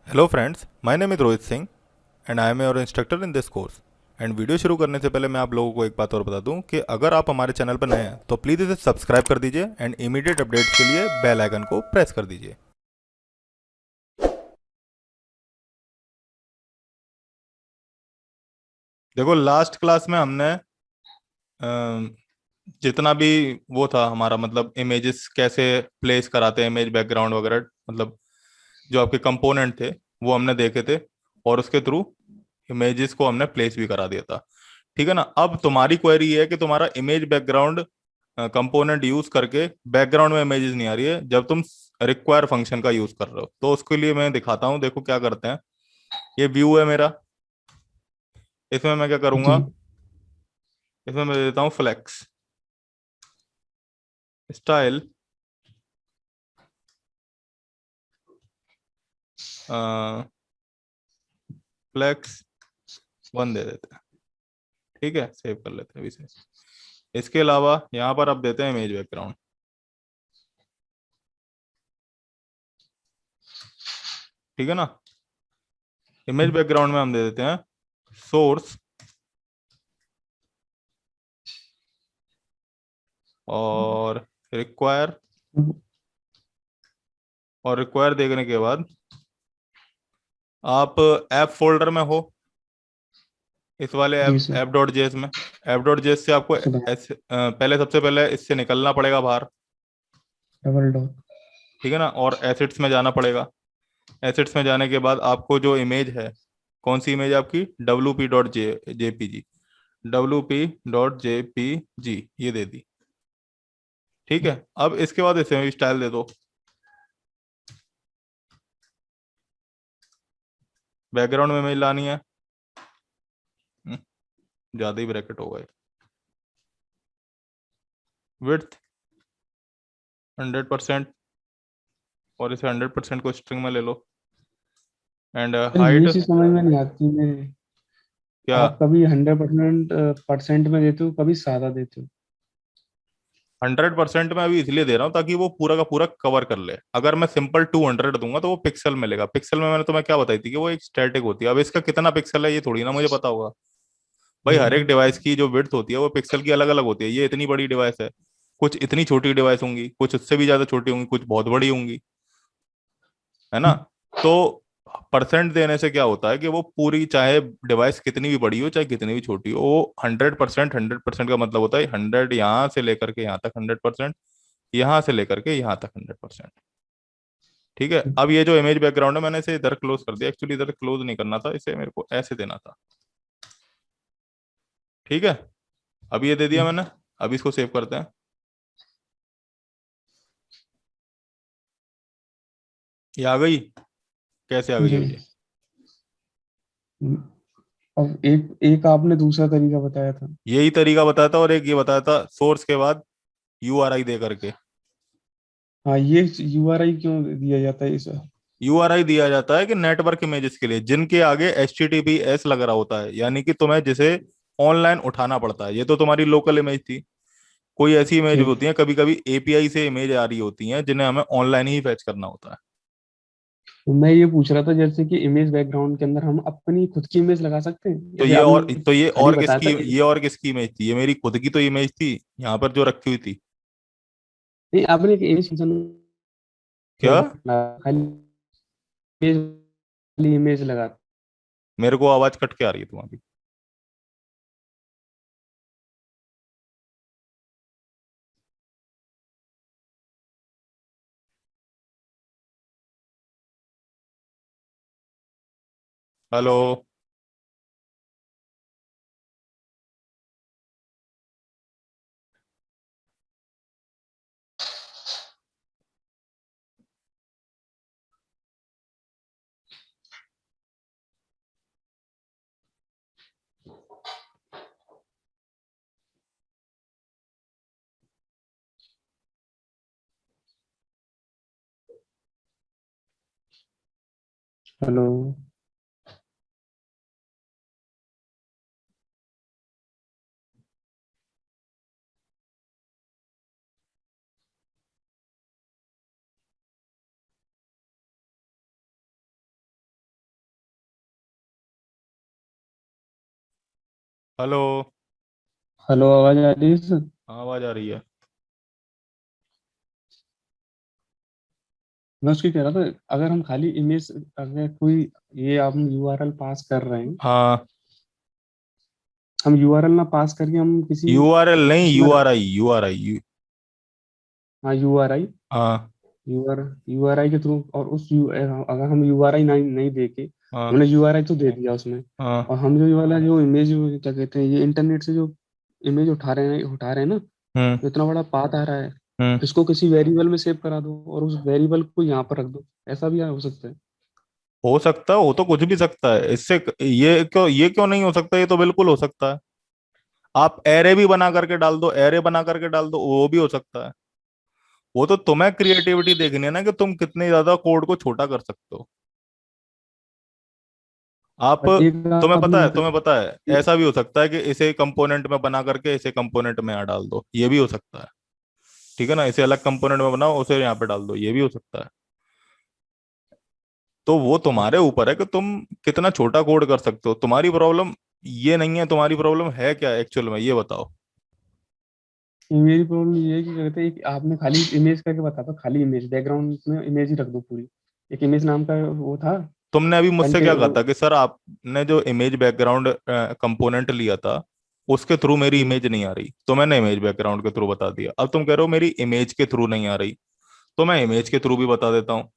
Hello friends, my name is Rohit Singh and I am your instructor in this course. And video शुरू करने से पहले मैं आप लोगों को एक बात और बता दूं कि अगर आप हमारे चैनल पर नए हैं तो प्लीज़ इसे सब्सक्राइब कर दीजिए एंड इमीडिएट अपडेट्स के लिए बेल आइकन को प्रेस कर दीजिए। देखो, लास्ट क्लास में हमने अम, जितना भी वो था हमारा, मतलब इमेजेस कैसे प्लेस कराते हैं, इमेज बैकग्राउंड वगैरह, मतलब जो आपके कंपोनेंट थे वो हमने देखे थे, और उसके थ्रू इमेजेस को हमने प्लेस भी करा दिया था। ठीक है ना। अब तुम्हारी क्वेरी है कि तुम्हारा इमेज बैकग्राउंड कंपोनेंट यूज करके बैकग्राउंड में इमेजेस नहीं आ रही है जब तुम रिक्वायर फंक्शन का यूज कर रहे हो। तो उसके लिए मैं दिखाता हूँ, देखो क्या करते हैं। ये व्यू है मेरा, इसमें मैं क्या जी। करूंगा, इसमें मैं दे देता हूँ फ्लेक्स स्टाइल फ्लेक्स वन दे देते हैं। ठीक है, सेव कर लेते हैं अभी से। इसके अलावा यहाँ पर अब देते हैं इमेज बैकग्राउंड। ठीक है ना। इमेज बैकग्राउंड में हम दे देते हैं सोर्स और रिक्वायर। और रिक्वायर देखने के बाद आप ऐप फोल्डर में हो, इस वाले जी app sir. App dot JS में। ऐप डॉट जेएस से आपको सुधा। पहले, सबसे पहले इससे निकलना पड़ेगा बाहर। Double dot. ठीक है ना। और एसिड्स में जाना पड़ेगा। एसिड्स में जाने के बाद आपको जो इमेज है, कौन सी इमेज आपकी, wp.jpg, wp.jpg ये दे दी। ठीक है। अब इसके बाद इसे स्टाइल दे दो। बैकग्राउंड में इमेज लानी है। हम्म, ज्यादा ही ब्रैकेट हो गए। विड्थ 100%, और इसे 100% को स्ट्रिंग में ले लो। एंड सर ये हाइट चीज समझ में नहीं आती मेरे। क्या, आप कभी 100% परसेंट में देते हो, कभी सादा देते हो। 100% में अभी इसलिए दे रहा हूँ ताकि वो पूरा का पूरा कवर कर ले। अगर मैं सिंपल 200 दूंगा तो वो पिक्सल में लेगा। पिक्सल में मैंने तुम्हें क्या बताई थी कि वो एक स्टैटिक होती है। अब इसका कितना पिक्सल है ये थोड़ी ना मुझे पता होगा। भाई हर एक डिवाइस की जो विड्थ होती है वो पिक्सल की अलग अलग होती है। ये इतनी बड़ी डिवाइस है, कुछ इतनी छोटी डिवाइस होंगी, कुछ उससे भी ज्यादा छोटी होंगी, कुछ बहुत बड़ी होंगी, है ना। तो परसेंट देने से क्या होता है कि वो पूरी, चाहे डिवाइस कितनी भी बड़ी हो चाहे कितनी भी छोटी हो, वो 100%, 100% का मतलब होता है 100 यहाँ से लेकर के यहाँ तक 100%, यहाँ से लेकर के यहाँ तक 100%। ठीक है। अब ये जो इमेज बैकग्राउंड है मैंने इसे इधर क्लोज कर दिया। एक्चुअली इधर क्लोज नहीं करना था, इसे मेरे को ऐसे देना था। ठीक है। अब ये दे दिया मैंने। अब इसको सेव करते हैं। ये आ गई। कैसे आ गई जी। अब ये? अब एक एक आपने दूसरा तरीका बताया था। यही तरीका बताया था, और एक ये बताया था सोर्स के बाद URI दे करके। हाँ, ये यूआरआई क्यों दिया जाता है इसे। URI दिया जाता है कि नेटवर्क इमेजेस के लिए जिनके आगे HTTPS लग रहा होता है, यानी कि तुम्हें जिसे ऑनलाइन उठाना पड़ता है। ये तो तुम्हारी लोकल इमेज थी। कोई ऐसी इमेज जी। होती है, कभी कभी API से इमेज आ रही होती हैं जिन्हें हमें ऑनलाइन ही फैच करना होता है। तो मैं ये पूछ रहा था, जैसे कि इमेज बैकग्राउंड के अंदर हम अपनी खुद की इमेज लगा सकते हैं, तो जैसे ये और आपने तो ये खाली और बताया किसकी था। ये और किसकी इमेज थी? ये मेरी खुद की तो इमेज थी, यहाँ पर जो रखी हुई थी। नहीं, आपने एक इमेज फंक्शन क्या? खाली इमेज वाली इमेज लगा। मेरे को आवाज कट के आ रही है तुम्हारी। हेलो। हेलो। हेलो। हेलो, आवाज आ रही है सर? हाँ, आवाज आ रही है। मैं उसकी कह रहा था, अगर हम खाली इमेज, अगर कोई, ये हम यूआरएल पास कर रहे हैं, हाँ, हम यूआरएल ना पास करके हम किसी URL नहीं, उसमें URI, URI। हाँ यूआरआई, हाँ, यूआरआई के थ्रू, और अगर हम यूआरआई नहीं नहीं दे के, हाँ, हमने यूआरआई तो दे दिया उसमें, हाँ। और हम जो ये वाला जो इमेज, क्या कहते हैं, ये इंटरनेट से जो इमेज उठा रहे हैं ना, हम्म, तो इतना बड़ा पाथ आ रहा है, हम्म। इसको किसी वेरिएबल में सेव करा दो और उस वेरिएबल को यहाँ पर रख दो। ऐसा भी हो सकता है। हो सकता है, हो तो कुछ भी सकता है इससे। ये क्यों नहीं हो सकता? ये तो बिल्कुल हो सकता है। आप एरे भी बना करके डाल दो, एरे बना करके डाल दो, वो भी हो सकता है। वो तो तुम्हें क्रिएटिविटी देखनी है ना, कि तुम कितने ज्यादा कोड को छोटा कर सकते हो। आप और एक तुम्हें आपने पता है, मतलब, तुम्हें पता है, ऐसा भी हो सकता है कि इसे कंपोनेंट में बना करके इसे कंपोनेंट में यहाँ डाल दो, ये भी हो सकता है। ठीक है ना, इसे अलग कंपोनेंट में बनाओ, उसे यहाँ पे डाल दो, ये भी हो सकता है। तो वो तुम्हारे ऊपर है कि तुम कितना छोटा कोड कर सकते हो। तुम्हारी प्रॉब्लम ये नहीं है, तुम्हारी प्रॉब्लम है क्या एक्चुअल में, ये बताओ। मेरी प्रॉब्लम ये है कि क्या कहते हैं, कि आपने खाली इमेज करके बता दो, खाली इमेज बैकग्राउंड में इमेज ही रख दो पूरी, एक इमेज नाम का वो था। तुमने अभी मुझसे कंटे क्या कहा था कि सर आपने जो इमेज बैकग्राउंड कंपोनेंट लिया था, उसके थ्रू मेरी हम्म, इमेज नहीं आ रही, तो मैंने इमेज बैकग्राउंड के थ्रू बता दिया। अब तुम कह रहे हो मेरी इमेज के थ्रू नहीं आ रही, तो मैं इमेज के थ्रू भी बता देता हूँ।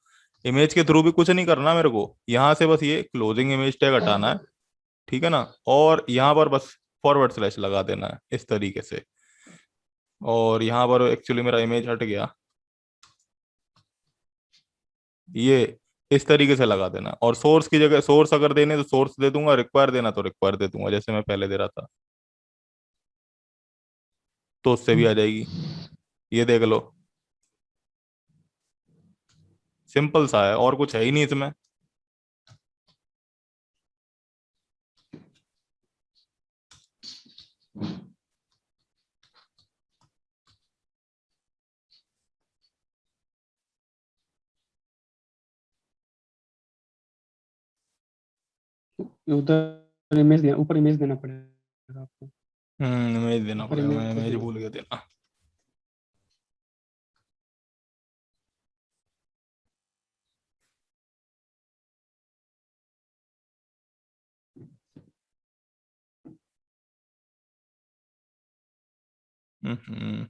इमेज के थ्रू भी कुछ नहीं करना मेरे को, यहाँ से बस ये क्लोजिंग इमेज टैग हटाना है। ठीक है ना, और यहाँ पर बस फॉरवर्ड स्लैश लगा देना है इस तरीके से। और यहाँ पर एक्चुअली मेरा इमेज हट गया, ये इस तरीके से लगा देना। और सोर्स की जगह, सोर्स अगर देने तो सोर्स दे दूंगा, रिक्वायर देना तो रिक्वायर दे दूंगा, जैसे मैं पहले दे रहा था, तो उससे भी आ जाएगी। ये देख लो, सिंपल सा है, और कुछ है ही नहीं इसमें। उधर इमेज देना, ऊपर इमेज देना पड़ेगा आपको। इमेज देना ऊपर पड़ेगा, इमेज मैं तो इमेज दे। भूल गया देना। हम्म।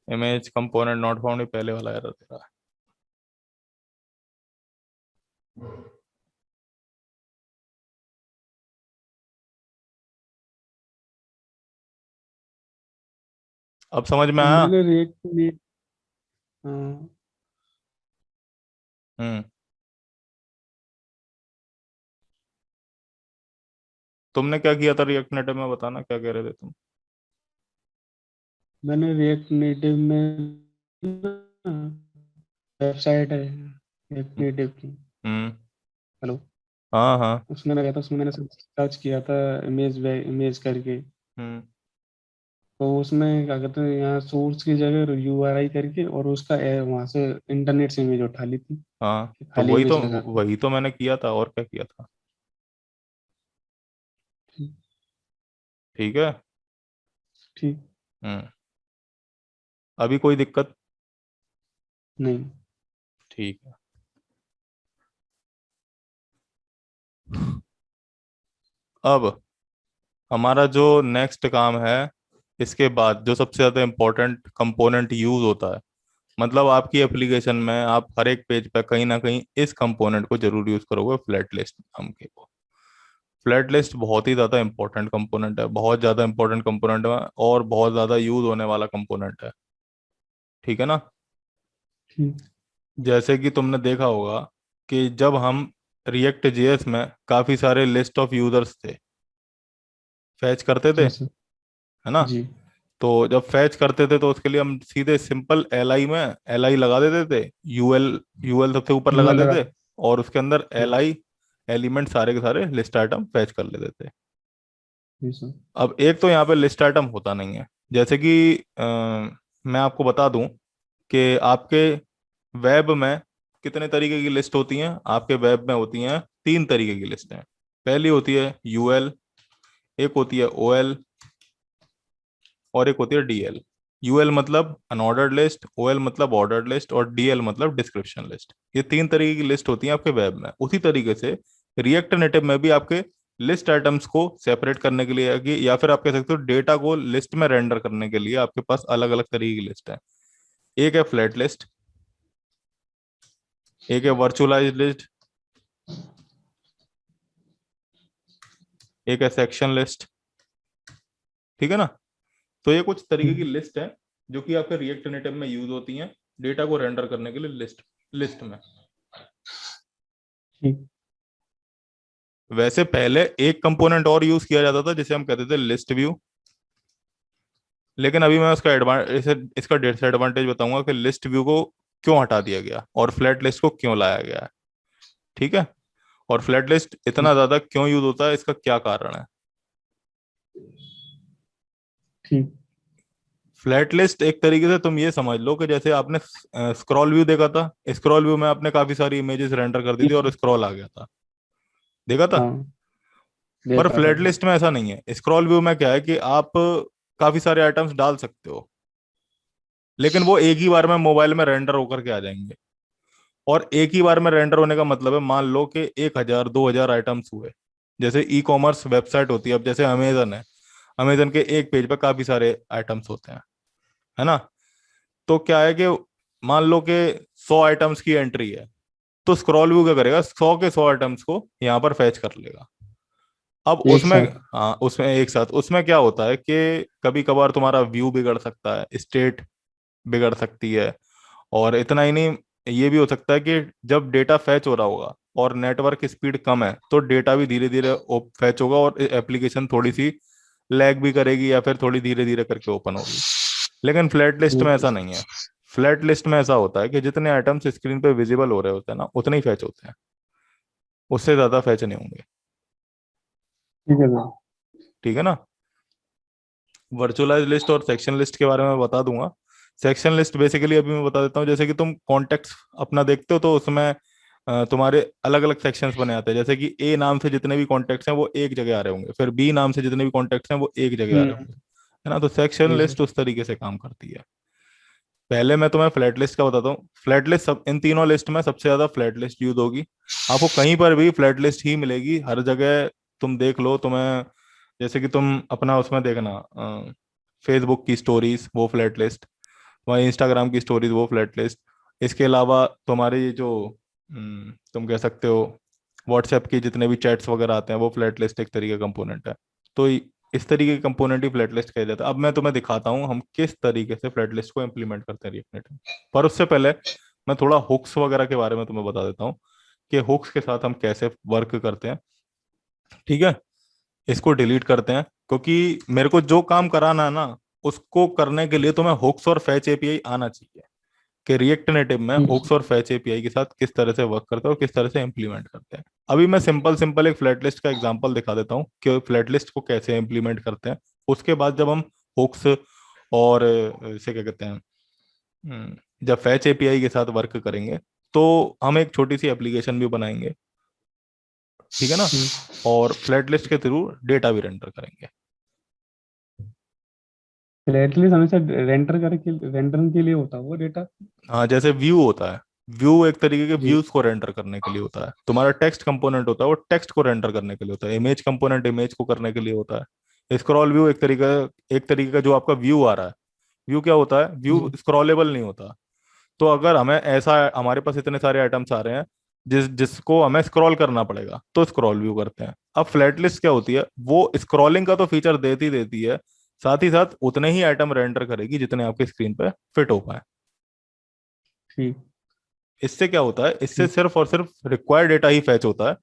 इमेज कंपोनेंट नॉट फाउंड, ये पहले वाला एरर दे रहा है। अब समझ में आया? मैंने रिएक्ट में, हाँ, हम्म। तुमने क्या किया था रिएक्ट नेटिव में, बताना क्या कह रहे थे तुम। मैंने रिएक्ट नेटिव में वेबसाइट है रिएक्ट नेटिव की। हम्म। हेलो, हाँ, हाँ। उसमें लगा था, उसमें मैंने सर्च किया था इमेज इमेज करके, हम्म। तो उसमें क्या कहते हैं, यहाँ सोर्स की जगह यूआरआई करके, और उसका वहां से इंटरनेट से इमेज उठा ली थी, हाँ, तो खाली वही तो, इमेज लगा के। वही तो मैंने किया था, और क्या किया था। ठीक। ठीक है। ठीक। हम्म। अभी कोई दिक्कत? नहीं। ठीक है। अब हमारा जो नेक्स्ट काम है, इसके बाद जो सबसे ज्यादा इंपॉर्टेंट कंपोनेंट यूज होता है, मतलब आपकी एप्लीकेशन में आप हर एक पेज पे कहीं ना कहीं इस कंपोनेंट को जरूर यूज करोगे, फ्लैट लिस्ट नाम के को। फ्लैट लिस्ट बहुत ही ज्यादा इंपॉर्टेंट कंपोनेंट है, बहुत ज्यादा इंपॉर्टेंट कंपोनेंट है, और बहुत ज्यादा यूज होने वाला कंपोनेंट है। ठीक है ना। ठीक। जैसे कि तुमने देखा होगा कि जब हम रिएक्ट जेएस में काफी सारे लिस्ट ऑफ यूजर्स थे, फैच करते थे, जैसे, है ना। जी, तो जब फैच करते थे तो उसके लिए हम सीधे सिंपल एल आई में एल आई लगा देते थे, यूएल, यूएल सबसे ऊपर लगा यूएल लगा। देते, और उसके अंदर एल हाँ। आई एलिमेंट सारे के सारे लिस्ट आइटम फैच कर लेते थे। जी सर। अब एक तो यहाँ पे लिस्ट आइटम होता नहीं है, जैसे कि मैं आपको बता दूं कि आपके वेब में कितने तरीके की लिस्ट होती हैं। आपके वेब में होती हैं तीन तरीके की लिस्ट हैं। पहली होती है यूएल, एक होती है ओएल, और एक होती है डीएल। यूएल मतलब अनऑर्डर्ड लिस्ट, ओएल मतलब ऑर्डर्ड लिस्ट, और डीएल मतलब डिस्क्रिप्शन लिस्ट। ये तीन तरीके की लिस्ट होती हैं आपके वेब में। उसी तरीके से रिएक्ट नेटिव में भी आपके लिस्ट आइटम्स को सेपरेट करने के लिए या फिर आप कह सकते हो डेटा को लिस्ट में रेंडर करने के लिए आपके पास अलग अलग तरीके की लिस्ट है। एक है फ्लैट लिस्ट, एक है वर्चुअलाइज्ड लिस्ट, एक है सेक्शन लिस्ट। ठीक है ना। तो ये कुछ तरीके की लिस्ट है जो कि आपके रिएक्ट नेटिव में यूज होती हैं डेटा को रेंडर करने के लिए लिस्ट लिस्ट में। ठीक। वैसे पहले एक कंपोनेंट और यूज किया जाता था जिसे हम कहते थे लिस्ट व्यू, लेकिन अभी मैं उसका इसका डिसएडवांटेज बताऊंगा कि लिस्ट व्यू को क्यों हटा दिया गया और फ्लैट लिस्ट को क्यों लाया गया है। ठीक है। और फ्लैट लिस्ट इतना ठीक। ज्यादा क्यों यूज होता है, इसका क्या कारण है। ठीक। फ्लैट लिस्ट एक तरीके से तुम ये समझ लो कि जैसे आपने स्क्रॉल व्यू देखा था, स्क्रॉल व्यू में आपने काफी सारी इमेजेस रेंडर कर दी थी और ठीक। स्क्रॉल आ गया था, देखा था। हाँ, पर देखा था फ्लैट सर। लिस्ट में ऐसा नहीं है। स्क्रॉल व्यू में क्या है कि आप काफी सारे आइटम्स डाल सकते हो, लेकिन वो एक ही बार में मोबाइल में रेंडर होकर के आ जाएंगे। और एक ही बार में रेंडर होने का मतलब है, मान लो कि 1,000 2,000 आइटम्स हुए। जैसे ई कॉमर्स वेबसाइट होती है, अब जैसे अमेजन है, अमेजन के एक पेज पर काफी सारे आइटम्स होते हैं, है ना। तो क्या है कि मान लो कि 100 आइटम्स की एंट्री है, तो स्क्रॉल व्यू क्या करेगा, 100 के 100 आइटम्स को यहाँ पर फैच कर लेगा। अब एक उसमें, साथ। हाँ उसमें एक साथ, उसमें क्या होता है कि कभी कभार तुम्हारा व्यू बिगड़ सकता है, स्टेट बिगड़ सकती है, और इतना ही नहीं, ये भी हो सकता है कि जब डेटा फैच हो रहा होगा और नेटवर्क स्पीड कम है तो डेटा भी धीरे धीरे फैच होगा और एप्लीकेशन थोड़ी सी लैग भी करेगी या फिर थोड़ी धीरे धीरे करके ओपन होगी। लेकिन फ्लैट लिस्ट में बिल्कुल ऐसा सर। नहीं है। फ्लैट लिस्ट में ऐसा होता है कि जितने आइटम्स स्क्रीन पे विजिबल हो रहे होते हैं ना, उतने ही फैच होते हैं, उससे ज्यादा फैच नहीं होंगे। ठीक है सर। ठीक है ना। वर्चुअलाइज लिस्ट और सेक्शन लिस्ट के बारे में बता दूंगा। सेक्शन लिस्ट बेसिकली अभी मैं बता देता हूँ, जैसे कि तुम कॉन्टेक्ट्स अपना देखते हो तो उसमें तुम्हारे अलग अलग सेक्शंस बने आते हैं। जैसे कि ए नाम से जितने भी कॉन्टेक्ट्स हैं वो एक जगह आ रहे होंगे, फिर बी नाम से जितने भी कॉन्टेक्ट्स हैं वो एक जगह आ रहे हम्म। होंगे, है ना। तो सेक्शन जी सर। लिस्ट उस तरीके से काम करती है। पहले मैं तुम्हें फ्लैट लिस्ट का बताता हूँ। फ्लैट लिस्ट सब इन तीनों लिस्ट में सबसे ज्यादा फ्लैट लिस्ट यूज होगी। आपको कहीं पर भी फ्लैट लिस्ट ही मिलेगी, हर जगह। तुम देख लो, तुम्हें जैसे कि तुम अपना उसमें देखना, फेसबुक की स्टोरीज वो फ्लैट लिस्ट, तुम्हारी इंस्टाग्राम की स्टोरीज वो फ्लैट लिस्ट, इसके अलावा तुम्हारे ये जो तुम कह सकते हो व्हाट्सएप की जितने भी चैट्स वगैरह आते हैं वो फ्लैट लिस्ट एक तरीके का कंपोनेंट है। तो इस तरीके के कंपोनेंट ही फ्लैट लिस्ट कहा जाता है। अब मैं तुम्हें दिखाता हूँ हम किस तरीके से फ्लैट लिस्ट को इम्प्लीमेंट करते हैं रिएक्ट नेटिव। पर उससे पहले मैं थोड़ा हुक्स वगैरह के बारे में तुम्हें बता देता हूँ कि हुक्स के साथ हम कैसे वर्क करते हैं। ठीक है। इसको डिलीट करते हैं, क्योंकि मेरे को जो काम कराना है ना, उसको करने के लिए तुम्हें हुक्स और फैच एपीआई आना चाहिए कि रिएक्ट नेटिव में ठीक हुक्स सर। और फैच एपीआई के साथ किस तरह से वर्क करते हैं और किस तरह से इम्प्लीमेंट करते हैं। अभी मैं सिंपल सिंपल एक फ्लैट लिस्ट का एग्जांपल दिखा देता हूँ कि फ्लैट लिस्ट को कैसे इम्प्लीमेंट करते हैं। उसके बाद जब हम हुक्स और इसे क्या कहते हैं, जब फैच एपीआई के साथ वर्क करेंगे तो हम एक छोटी सी एप्लीकेशन भी बनाएंगे। ठीक है ना। ठीक। और फ्लैट लिस्ट के थ्रू डेटा भी रेंडर करेंगे। फ्लैटलिस्ट हमेशा रेंडर के लिए होता है वो डेटा। हाँ, जैसे व्यू होता है, व्यू एक तरीके के जी। व्यूज को रेंडर करने के लिए होता है। तुम्हारा टेक्स्ट कंपोनेंट होता है, वो टेक्स्ट को रेंडर करने के लिए होता है। इमेज कंपोनेंट इमेज को करने के लिए होता है। स्क्रॉल व्यू एक तरीके का जो आपका व्यू आ रहा है, व्यू क्या होता है, व्यू जी। स्क्रॉलेबल नहीं होता। तो अगर हमें ऐसा, हमारे पास इतने सारे आइटम्स आ रहे हैं जिसको हमें स्क्रॉल करना पड़ेगा, तो स्क्रॉल व्यू करते हैं। अब फ्लैट लिस्ट क्या होती है, वो स्क्रॉलिंग का तो फीचर देती है, साथ ही साथ उतने ही आइटम रेंडर करेगी जितने आपके स्क्रीन पे फिट हो पाए। ठीक। इससे क्या होता है, इससे ठीक। सिर्फ और सिर्फ रिक्वायर्ड डेटा ही फैच होता है।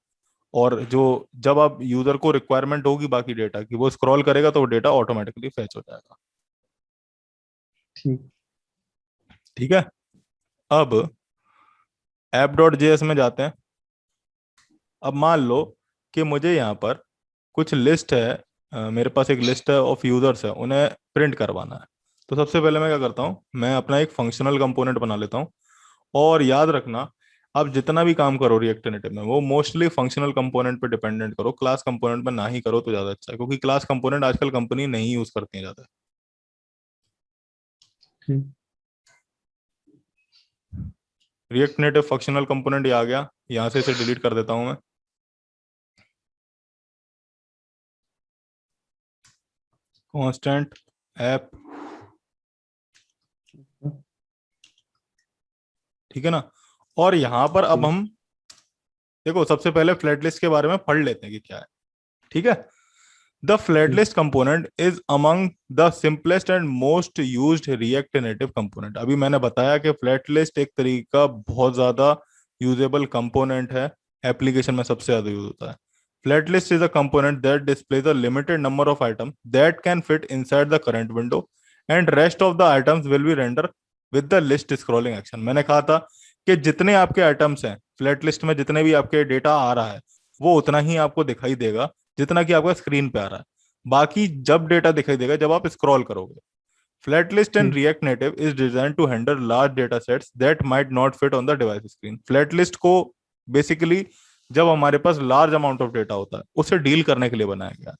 और जो जब आप यूजर को रिक्वायरमेंट होगी बाकी डेटा की, वो स्क्रॉल करेगा तो वो डेटा ऑटोमेटिकली फैच हो जाएगा। ठीक। ठीक है, अब app.js में जाते हैं। अब मान लो कि मुझे यहाँ पर कुछ लिस्ट है, मेरे पास एक लिस्ट है ऑफ यूजर्स है, उन्हें प्रिंट करवाना है। तो सबसे पहले मैं क्या करता हूँ, मैं अपना एक फंक्शनल कंपोनेंट बना लेता हूँ। और याद रखना, आप जितना भी काम करो रिएक्ट नेटिव में वो मोस्टली फंक्शनल कंपोनेंट पे डिपेंडेंट करो, क्लास कंपोनेंट में ना ही करो तो ज्यादा अच्छा है, क्योंकि क्लास कंपोनेंट आजकल कंपनी नहीं यूज करती है ज्यादा। ठीक। रिएक्ट नेटिव फंक्शनल कंपोनेंट ये आ गया, यहाँ से इसे डिलीट कर देता हूँ मैं। कांस्टेंट ऐप, ठीक है ना। और यहाँ पर अब ठीक। हम देखो सबसे पहले फ्लैट लिस्ट के बारे में पढ़ लेते हैं कि क्या है। ठीक है, द फ्लैट ठीक। List component is among the simplest and most used react native component. अभी मैंने बताया कि फ्लैट लिस्ट एक तरीके का बहुत ज्यादा यूजेबल कंपोनेंट है, एप्लीकेशन में सबसे ज्यादा यूज होता है। Flat list is a component that displays a limited number of item that can fit inside the current window and rest of the items will be render with the list scrolling action. मैंने कहा था कि जितने आपके items हैं flat list में, जितने भी आपके डेटा आ रहा है वो उतना ही आपको दिखाई देगा जितना कि आपका स्क्रीन पे आ रहा है। बाकी जब डेटा दिखाई देगा जब आप स्क्रॉल करोगे। फ्लैट लिस्ट एंड ठीक। React native is design to handle large data sets that might not fit on the device screen. Flat list को बेसिकली जब हमारे पास लार्ज अमाउंट ऑफ डेटा होता है उसे डील करने के लिए बनाया गया।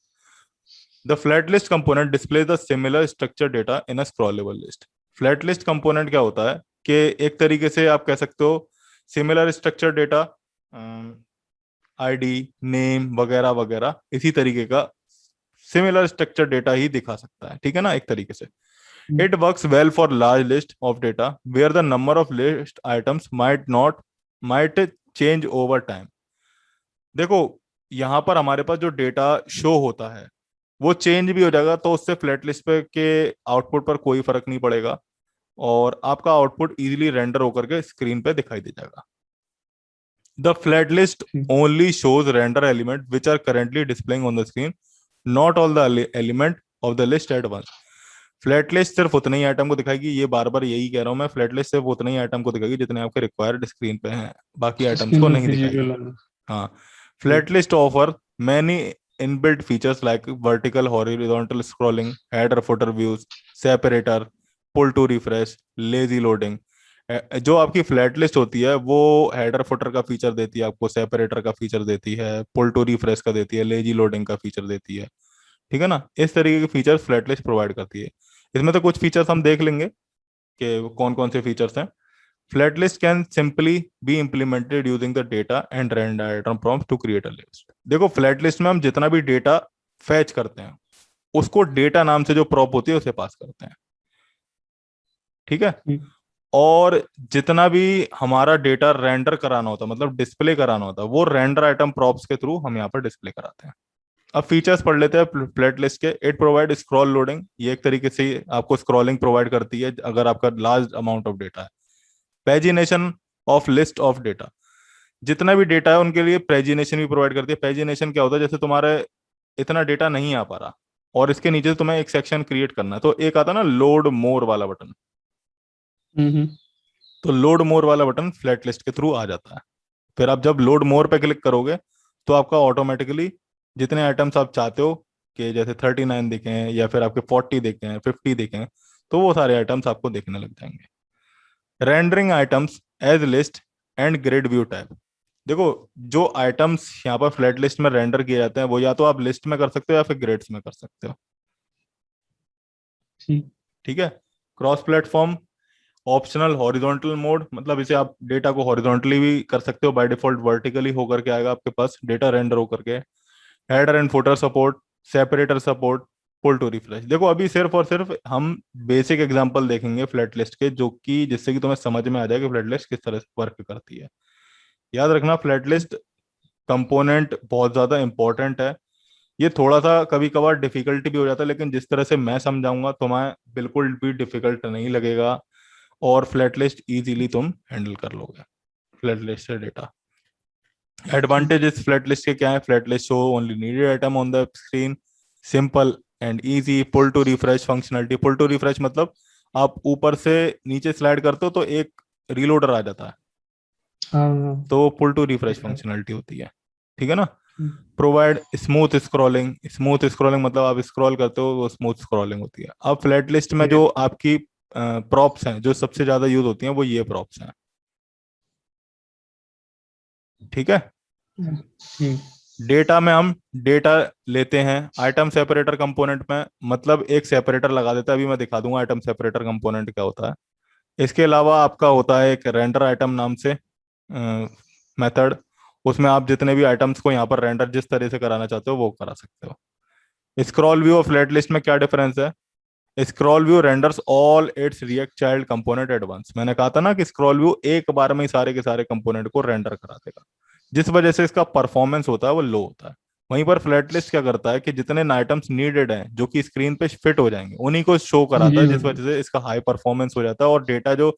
The flat list component display the similar structure data in a scrollable list. Flat list component क्या होता है कि एक तरीके से आप कह सकते हो similar structure data, ID, name वगैरह वगैरह इसी तरीके का सिमिलर स्ट्रक्चर डेटा ही दिखा सकता है। ठीक है ना, एक तरीके से ठीक। It works well for large list of data where the number of list items might change over time. देखो यहाँ पर हमारे पास जो डेटा शो होता है वो चेंज भी हो जाएगा, तो उससे फ्लैट लिस्ट पे के आउटपुट पर कोई फर्क नहीं पड़ेगा और आपका आउटपुट इजीली रेंडर होकर के स्क्रीन पे दिखाई दे जाएगा। The flat list ठीक। only shows render element which are currently displaying on the screen, not all the element of the list at once. Flat list सिर्फ उतने ही आइटम को दिखाएगी, ये बार बार यही कह रहा हूं मैं, फ्लैट लिस्ट सिर्फ उतने ही आइटम को दिखाएगी जितने आपके रिक्वायर्ड स्क्रीन पे हैं, बाकी आइटम्स स्क्रीन को में नहीं दिखाएगी। विजिबल होना। हाँ, ठीक। Flat list offer many inbuilt features like vertical horizontal scrolling, header footer views, separator, pull to refresh, lazy loading. जो आपकी फ्लैट लिस्ट होती है वो हेडर फुटर का फीचर देती है आपको, सेपरेटर का फीचर देती है, पुल टू रिफ्रेश का देती है, लेजी लोडिंग का फीचर देती है। ठीक है ना, इस तरीके के फीचर्स फ्लैट लिस्ट प्रोवाइड करती है। इसमें तो कुछ फीचर्स हम देख लेंगे कि कौन कौन से फीचर्स हैं। Flat list can simply be implemented using the data and render item prompt to create a list. देखो फ्लैट लिस्ट में हम जितना भी डेटा फैच करते हैं उसको डेटा नाम से जो प्रॉप होती है उसे पास करते हैं। ठीक है, ठीक। और जितना भी हमारा डेटा रेंडर कराना होता है मतलब डिस्प्ले कराना होता है वो रेंडर आइटम प्रॉप्स के थ्रू हम यहाँ पर डिस्प्ले कराते हैं। अब फीचर्स पढ़ लेते हैं फ्लैट लिस्ट के। इट प्रोवाइड स्क्रॉल लोडिंग, ये एक तरीके से आपको स्क्रॉलिंग प्रोवाइड करती है अगर आपका लार्ज अमाउंट ऑफ डेटा है। Pagination of list of data, जितना भी डेटा है उनके लिए पेजिनेशन भी प्रोवाइड करती है। पेजिनेशन क्या होता है, जैसे तुम्हारे इतना डेटा नहीं आ पा रहा और इसके नीचे तुम्हें एक सेक्शन क्रिएट करना है, तो एक आता है ना लोड मोर वाला बटन, हम्म। तो लोड मोर वाला बटन फ्लैट लिस्ट के थ्रू आ जाता है। फिर आप जब लोड मोर पे क्लिक करोगे तो आपका ऑटोमेटिकली जितने आइटम्स आप चाहते हो कि जैसे 39 दिखे हैं या फिर आपके 40 दिखे हैं, 50 दिखे हैं, तो वो सारे आइटम्स आपको दिखने लग जाएंगे। Rendering items as list and grid view type. देखो जो आइटम्स यहाँ पर फ्लैट लिस्ट में रेंडर किए जाते हैं वो या तो आप लिस्ट में कर सकते हो या फिर ग्रिड्स में कर सकते हो। ठीक। ठीक है, cross platform optional horizontal mode, मतलब इसे आप डेटा को हॉरिजॉन्टली भी कर सकते हो, बाय डिफॉल्ट वर्टिकली होकर के आएगा आपके पास डेटा रेंडर होकर के। Header and footer support, separator support, pull to refresh. देखो अभी सिर्फ और सिर्फ हम बेसिक एग्जांपल देखेंगे फ्लैट लिस्ट के, जो कि जिससे कि तुम्हें समझ में आ जाए कि फ्लैट लिस्ट किस तरह से वर्क करती है। याद रखना फ्लैट लिस्ट कंपोनेंट बहुत ज्यादा इंपॉर्टेंट है। ये थोड़ा सा कभी कभार डिफिकल्टी भी हो जाता है, लेकिन जिस तरह से मैं समझाऊंगा तुम्हें बिल्कुल भी डिफिकल्ट नहीं लगेगा और फ्लैट लिस्ट इजीली तुम हैंडल कर लोगे फ्लैट लिस्ट से डेटा। ठीक। एडवांटेज इस फ्लैट लिस्ट के क्या है, flat list show only needed item on the screen, simple and easy, pull to refresh functionality. Pull to refresh मतलब आप ऊपर से नीचे स्लाइड करते हो तो एक रीलोडर आ जाता है, हाँ हाँ, तो वो पुल टू रिफ्रेश देखा है। फंक्शनलिटी होती है। ठीक है ना। Hmm, provide smooth scrolling, smooth scrolling मतलब आप स्क्रॉल करते हो वो स्मूथ स्क्रॉलिंग होती है। अब फ्लैट लिस्ट में ये जो आपकी प्रॉप्स हैं जो सबसे ज्यादा यूज होती हैं वो ये प्रॉप्स हैं। ठीक है। ठीक। डेटा में हम डेटा लेते हैं आइटम सेपरेटर कंपोनेंट में, मतलब एक सेपरेटर लगा देता है। अभी मैं दिखा दूंगा आइटम सेपरेटर कंपोनेंट क्या होता है। इसके अलावा आपका होता है एक रेंडर आइटम नाम से मेथड, उसमें आप जितने भी आइटम्स को यहाँ पर रेंडर जिस तरह से कराना चाहते हो वो करा सकते हो। स्क्रॉल व्यू और फ्लैट लिस्ट में क्या डिफरेंस है? Scroll view renders all its React child component at once. मैंने कहा था ना कि स्क्रॉल व्यू एक बार में ही सारे के सारे कंपोनेंट को रेंडर करा देगा, जिस वजह से इसका परफॉर्मेंस होता है वो लो होता है। वहीं पर फ्लैट लिस्ट क्या करता है कि जितने आइटम्स नीडेड हैं जो कि स्क्रीन पे फिट हो जाएंगे उन्हीं को शो कराता ये है, हो जिस वजह से इसका हाई परफॉर्मेंस हो जाता है और डेटा जो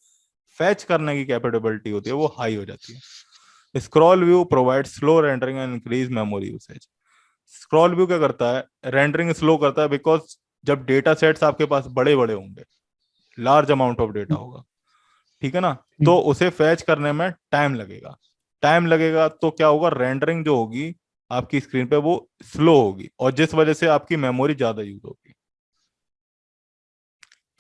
फैच करने की कैपेबिलिटी होती है वो हाई हो जाती है। Scroll view provide slow rendering and increase memory usage. Scroll view क्या करता है? रेंडरिंग स्लो करता है बिकॉज जब डेटा सेट्स आपके पास बड़े बड़े होंगे, लार्ज अमाउंट ऑफ डेटा होगा, ठीक है ना, तो ठीक। उसे फैच करने में टाइम लगेगा। टाइम लगेगा तो क्या होगा? रेंडरिंग जो होगी आपकी स्क्रीन पे वो स्लो होगी और जिस वजह से आपकी मेमोरी ज्यादा यूज होगी।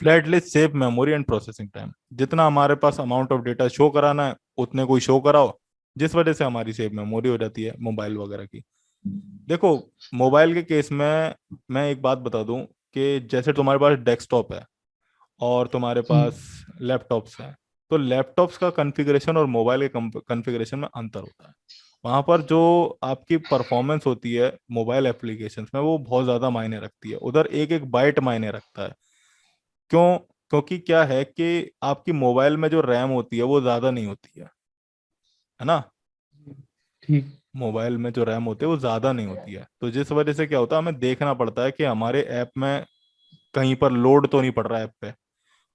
Flat list save memory and processing time. जितना हमारे पास अमाउंट ऑफ डेटा शो कराना है उतने को ही शो कराओ, जिस वजह से हमारी सेव मेमोरी हो जाती है मोबाइल वगैरह की। देखो, मोबाइल के केस में मैं एक बात बता दूं कि जैसे तुम्हारे पास डेस्कटॉप है और तुम्हारे हम्म, पास लैपटॉप्स हैं, तो लैपटॉप्स का कॉन्फ़िगरेशन और मोबाइल के कॉन्फ़िगरेशन में अंतर होता है। वहां पर जो आपकी परफॉर्मेंस होती है मोबाइल एप्लीकेशंस में वो बहुत ज़्यादा मायने रखती है, उधर एक एक बाइट मायने रखता है। क्यों? क्योंकि क्या है कि आपकी मोबाइल में जो रैम होती है वो ज़्यादा नहीं होती है ना। ठीक। मोबाइल में जो रैम होती है वो ज़्यादा नहीं होती है, तो जिस वजह से क्या होता है हमें देखना पड़ता है कि हमारे ऐप में कहीं पर लोड तो नहीं पड़ रहा है ऐप पे,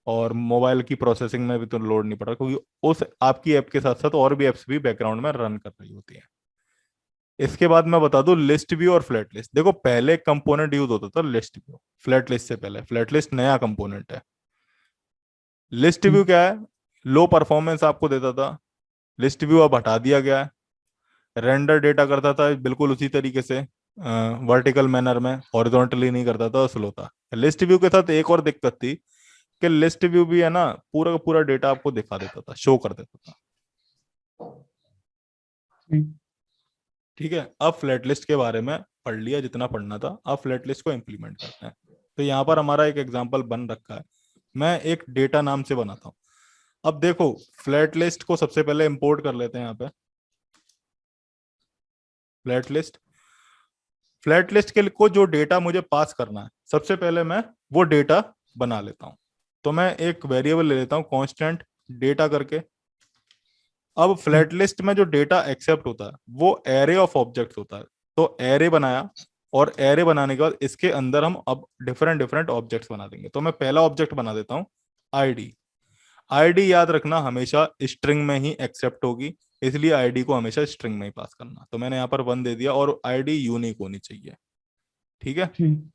और मोबाइल की प्रोसेसिंग में भी तो लोड नहीं पड़ रहा, क्योंकि उस आपकी ऐप के साथ साथ और भी एप्स भी बैकग्राउंड में रन कर रही होती हैं। इसके बाद मैं बता दूं लिस्ट व्यू और फ्लैट लिस्ट। देखो, पहले कंपोनेंट यूज होता था लिस्ट व्यू, फ्लैट लिस्ट से पहले। फ्लैट लिस्ट नया कंपोनेंट है। लिस्ट व्यू ठीक। क्या है? लो परफॉर्मेंस आपको देता था। लिस्ट व्यू अब हटा दिया गया है। रेंडर डेटा करता था बिल्कुल उसी तरीके से, वर्टिकल मैनर में, हॉरिजॉन्टली नहीं करता था, स्लो था। लिस्ट व्यू के साथ एक और दिक्कत थी कि लिस्ट व्यू भी है ना पूरा का पूरा डेटा आपको दिखा देता था, शो कर देता था। ठीक। ठीक है। अब फ्लैट लिस्ट के बारे में पढ़ लिया जितना पढ़ना था, अब फ्लैट लिस्ट को इम्प्लीमेंट करते हैं। तो यहाँ पर हमारा एक एग्जांपल बन रखा है, मैं एक डेटा नाम से बनाता हूँ। अब देखो, फ्लैट लिस्ट को सबसे पहले इंपोर्ट कर लेते हैं यहाँ पे। फ्लैट लिस्ट, फ्लैट लिस्ट के को जो डेटा मुझे पास करना है सबसे पहले मैं वो डेटा बना लेता हूँ। तो मैं एक वेरिएबल ले लेता हूँ कांस्टेंट डेटा करके। अब ठीक। फ्लैट लिस्ट में जो डेटा एक्सेप्ट होता है वो एरे ऑफ ऑब्जेक्ट्स होता है। तो एरे बनाया, और एरे बनाने के बाद इसके अंदर हम अब डिफरेंट डिफरेंट ऑब्जेक्ट्स बना देंगे। तो मैं पहला ऑब्जेक्ट बना देता हूँ आईडी। आईडी याद रखना हमेशा स्ट्रिंग में ही एक्सेप्ट होगी, इसलिए आईडी को हमेशा स्ट्रिंग में ही पास करना। तो मैंने यहाँ पर 1 दे दिया और आईडी यूनिक होनी चाहिए। ठीक है। ठीक।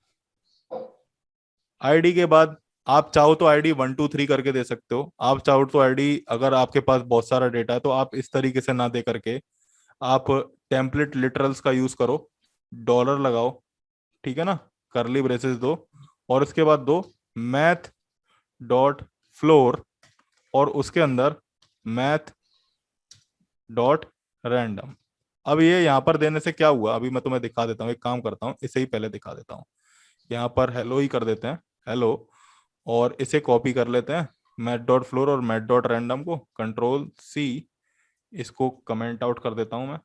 आईडी के बाद आप चाहो तो आईडी 1 2 3 करके दे सकते हो। आप चाहो तो आईडी, अगर आपके पास बहुत सारा डेटा है तो आप इस तरीके से ना दे करके आप टेम्पलेट लिटरल्स का यूज करो। डॉलर लगाओ, ठीक है ना, करली ब्रेसेस दो, और उसके बाद दो मैथ डॉट फ्लोर, और उसके अंदर मैथ डॉट रैंडम। अब ये यहाँ पर देने से क्या हुआ अभी मैं तुम्हें दिखा देता हूँ। एक काम करता हूँ, इसे ही पहले दिखा देता हूँ। यहाँ पर हेलो ही कर देते हैं, हेलो, और इसे कॉपी कर लेते हैं मैथ डॉट फ्लोर और मैथ डॉट रैंडम को, कंट्रोल सी, इसको कमेंट आउट कर देता हूं मैं।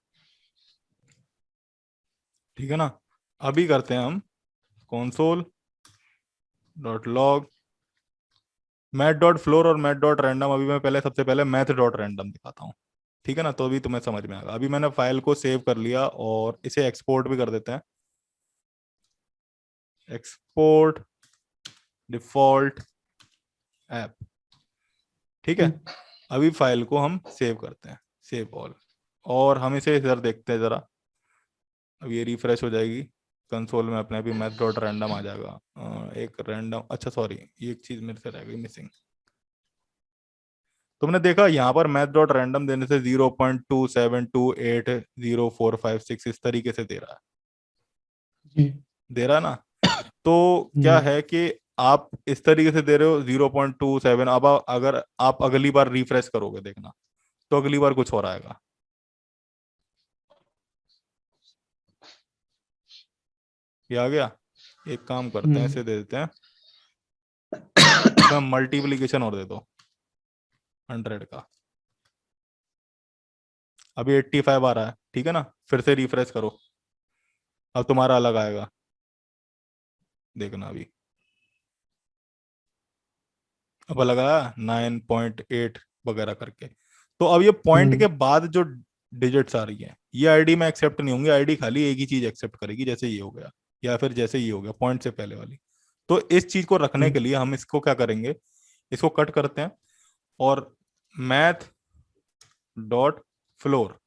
ठीक है ना। अभी करते हैं हम console dot log math dot floor और मैथ डॉट रैंडम। अभी मैं पहले सबसे पहले मैथ डॉट रैंडम दिखाता हूँ, ठीक है ना, तो अभी तुम्हें समझ में आएगा। अभी मैंने फाइल को सेव कर लिया और इसे एक्सपोर्ट भी कर देते हैं। एक्सपोर्ट डिफॉल्ट ऐप, ठीक है। ठीक। अभी फाइल को हम सेव करते हैं, सेव ऑल, और हम इसे इधर देखते हैं जरा। अब ये रिफ्रेश हो जाएगी। कंसोल में अपने अभी मैथ डॉट रैंडम आ जाएगा। एक रैंडम, अच्छा सॉरी, ये एक चीज मेरे से रह गई मिसिंग। तुमने देखा यहाँ पर मैथ डॉट रैंडम देने से 0.2728045 इस तरीके से दे रहा है, जी। दे रहा है ना। तो क्या है कि आप इस तरीके से दे रहे हो 0.27। अब अगर आप अगली बार रिफ्रेश करोगे देखना, तो अगली बार कुछ और आएगा। ये आ गया। एक काम करते हैं, इसे दे देते हैं, इसमें मल्टीप्लीकेशन और दे दो 100 का। अभी 85 आ रहा है, ठीक है ना। फिर से रिफ्रेश करो, अब तुम्हारा अलग आएगा, देखना अभी। अब अलग आया 9.8 वगैरह करके। तो अब ये पॉइंट के बाद जो डिजिट्स आ रही है, ये आईडी में एक्सेप्ट नहीं होंगी। आईडी खाली एक ही चीज एक्सेप्ट करेगी, जैसे ये हो गया या फिर जैसे ये हो गया पॉइंट से पहले वाली। तो इस चीज को रखने के लिए हम इसको क्या करेंगे, इसको कट करते हैं और मैथ डॉट फ्लोर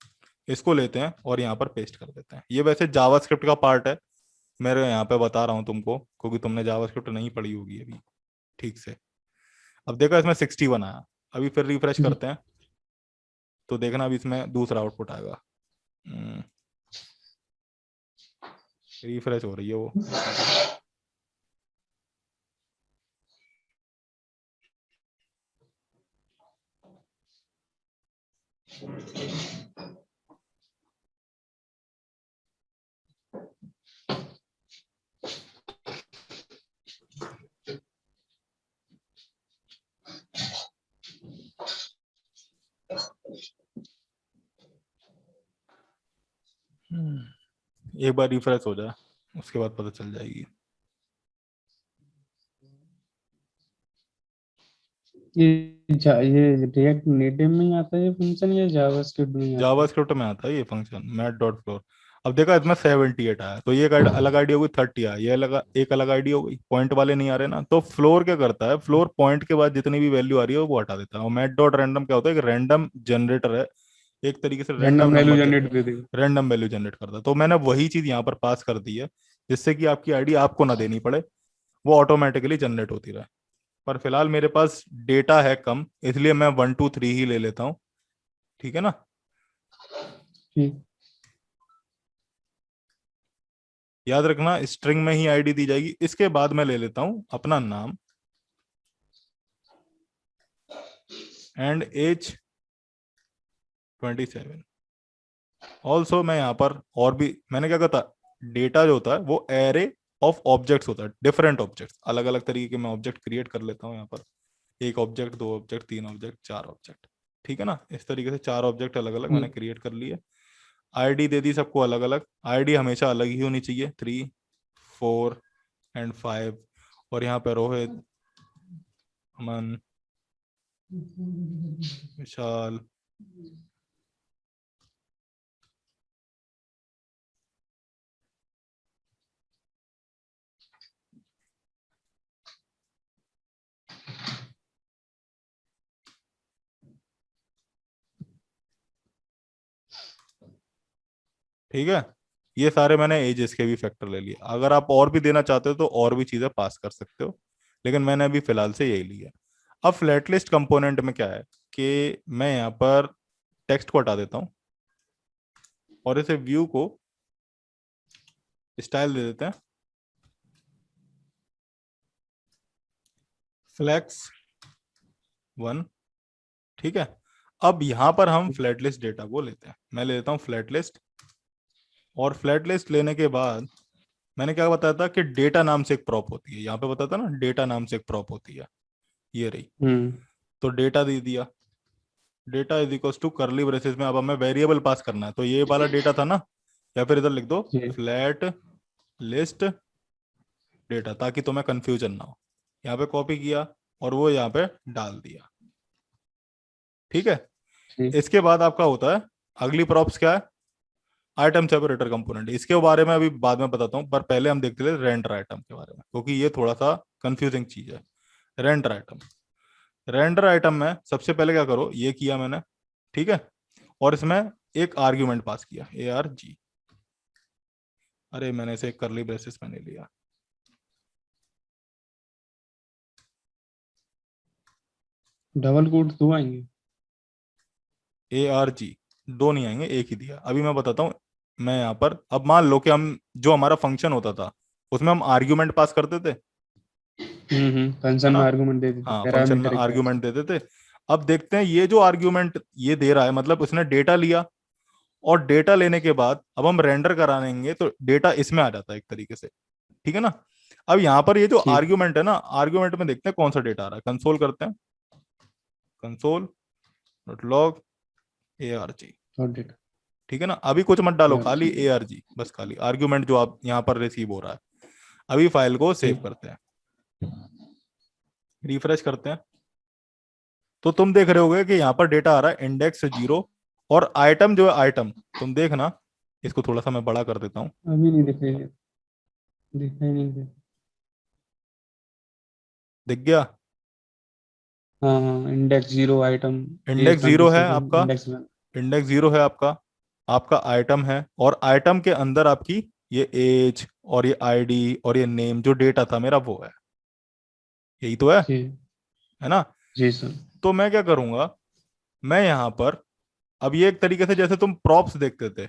इसको लेते हैं और यहाँ पर पेस्ट कर देते हैं। ये वैसे जावास्क्रिप्ट का पार्ट है, मेरे यहाँ पे बता रहा हूँ तुमको, क्योंकि तुमने जावास्क्रिप्ट नहीं पढ़ी होगी अभी ठीक से। अब देखो इसमें 61 आया। अभी फिर रिफ्रेश करते हैं, तो देखना अभी इसमें दूसरा आउटपुट आएगा। रिफ्रेश हो रही है वो। एक बार रिफ्रेश हो जाए, उसके बाद पता चल जाएगी। ये रिएक्ट नेटिव में ही आता है ये फंक्शन या जावास्क्रिप्ट में ही आता है? जावास्क्रिप्ट में आता है ये फंक्शन मैथ डॉट फ्लोर। अब देखा इसमें 78 आया, तो ये एक अलग आईडी हो गई। 30 आया, ये अलग, एक अलग आईडी हो गई। पॉइंट वाले नहीं आ रहे ना, तो फ्लोर क्या करता है, फ्लोर पॉइंट के बाद जितनी भी वैल्यू आ रही है वो हटा देता है। और मैथ डॉट रैंडम क्या होता है, एक रैंडम जनरेटर है, एक तरीके से random random value number generate दे देगा। रैंडम वैल्यू जनरेट करता है। तो मैंने वही चीज यहाँ पर पास कर दी है, जिससे कि आपकी आईडी आपको ना देनी पड़े, वो ऑटोमेटिकली जनरेट होती रहे। पर फिलहाल मेरे पास डेटा है कम, इसलिए मैं 1 2 3 ही ले लेता हूँ, ठीक है ना। ठीक। याद रखना स्ट्रिंग में ही आईडी दी जाएगी। इसके बाद मैं ले लेता हूं अपना नाम एंड एज 27। ऑल्सो मैं यहाँ पर और भी मैंने क्या कहा था, डेटा जो होता है वो एरे ऑफ ऑब्जेक्ट्स होता है, डिफरेंट ऑब्जेक्ट्स, अलग अलग तरीके के मैं ऑब्जेक्ट क्रिएट कर लेता हूँ यहाँ पर। एक ऑब्जेक्ट, दो ऑब्जेक्ट, तीन ऑब्जेक्ट, चार ऑब्जेक्ट, ठीक है ना। इस तरीके से चार ऑब्जेक्ट अलग अलग मैंने क्रिएट कर लिए। आईडी दे दी सबको अलग अलग। आईडी हमेशा अलग ही होनी चाहिए, 3 4 एंड 5। और यहाँ पे रोहित, अमन, विशाल, ठीक है। ये सारे मैंने एजेस के भी फैक्टर ले लिए। अगर आप और भी देना चाहते हो तो और भी चीजें पास कर सकते हो, लेकिन मैंने अभी फिलहाल से यही लिया। अब फ्लैट लिस्ट कंपोनेंट में क्या है कि मैं यहाँ पर टेक्स्ट को हटा देता हूँ और इसे व्यू को स्टाइल दे देते हैं फ्लैक्स 1, ठीक है। अब यहाँ पर हम फ्लैट लिस्ट डेटा को लेते हैं। मैं ले लेता हूँ फ्लैट लिस्ट, और फ्लैट लिस्ट लेने के बाद मैंने क्या बताया था कि डेटा नाम से एक प्रॉप होती है। यहाँ पे बताता ना, डेटा नाम से एक प्रॉप होती है, ये रही। तो डेटा दे दिया, data is equal to curly braces में। अब हमें वेरिएबल पास करना है, तो ये वाला डेटा था ना, या फिर इधर लिख दो जी। फ्लैट लिस्ट डेटा, ताकि तुम्हें कंफ्यूजन ना हो। यहाँ पे कॉपी किया और वो यहाँ पे डाल दिया, ठीक है। ठीक। इसके बाद आपका होता है अगली प्रॉप्स क्या है, आइटम सेपरेटर कंपोनेंट। इसके बारे में अभी बाद में बताता हूँ, पर पहले हम देखते थे रेंडर आइटम के बारे में, क्योंकि ये थोड़ा सा कंफ्यूजिंग चीज है। रेंडर आइटम, रेंडर आइटम में सबसे पहले क्या करो, ये किया मैंने, ठीक है। और इसमें एक आर्ग्यूमेंट पास किया ARG। अरे मैंने इसे करली ब्रेसेस में नहीं लिया। डबल कोट दो आएंगे? ARG, दो नहीं आएंगे, एक ही दिया। अभी मैं बताता हूँ। मैं यहाँ पर अब मान लो कि हम जो हमारा फंक्शन होता था उसमें हम आर्ग्यूमेंट पास करते थे, है फंक्शन ना। में आर्गुमेंट दे देते हाँ, फंक्शन में पैरामीटर के हिसाब से। आर्ग्यूमेंट देते थे। अब देखते हैं ये जो आर्ग्यूमेंट ये दे रहा है, मतलब उसने डेटा लिया, और डेटा लेने के बाद अब हम रेंडर कराएंगे तो डेटा इसमें आ जाता है एक तरीके से, ठीक है ना। अब यहाँ पर ये जो ठीक। आर्ग्यूमेंट है ना, आर्ग्यूमेंट में देखते हैं कौन सा डेटा आ रहा है, कंसोल करते हैं, console dot log ARG। Dot data. ठीक है ना, अभी कुछ मत डालो, यार खाली ARG, बस खाली आर्ग्यूमेंट जो आप यहाँ पर रिसीव हो रहा है। अभी फाइल को सेव ठीक। करते हैं, रिफ्रेश करते हैं, तो तुम देख रहे होगे कि यहाँ पर डेटा आ रहा है index 0, और आइटम जो है आइटम, तुम देखना, इसको थोड़ा सा मैं बड़ा कर देता हूँ। अभी नहीं दिख रही, दिखाई नहीं दे। दिख गया। हाँ हाँ, index zero item, age index zero twenty है सेवन आपका, इंडेक्स वन। इंडेक्स 0 है आपका, आपका आइटम है, और आइटम के अंदर आपकी ये एज और ये आईडी और ये नेम जो डेटा था मेरा वो है, यही तो जी। है ना। जी सर। तो मैं क्या करूंगा, मैं यहाँ पर, अब ये एक तरीके से जैसे तुम प्रॉप्स देखते थे,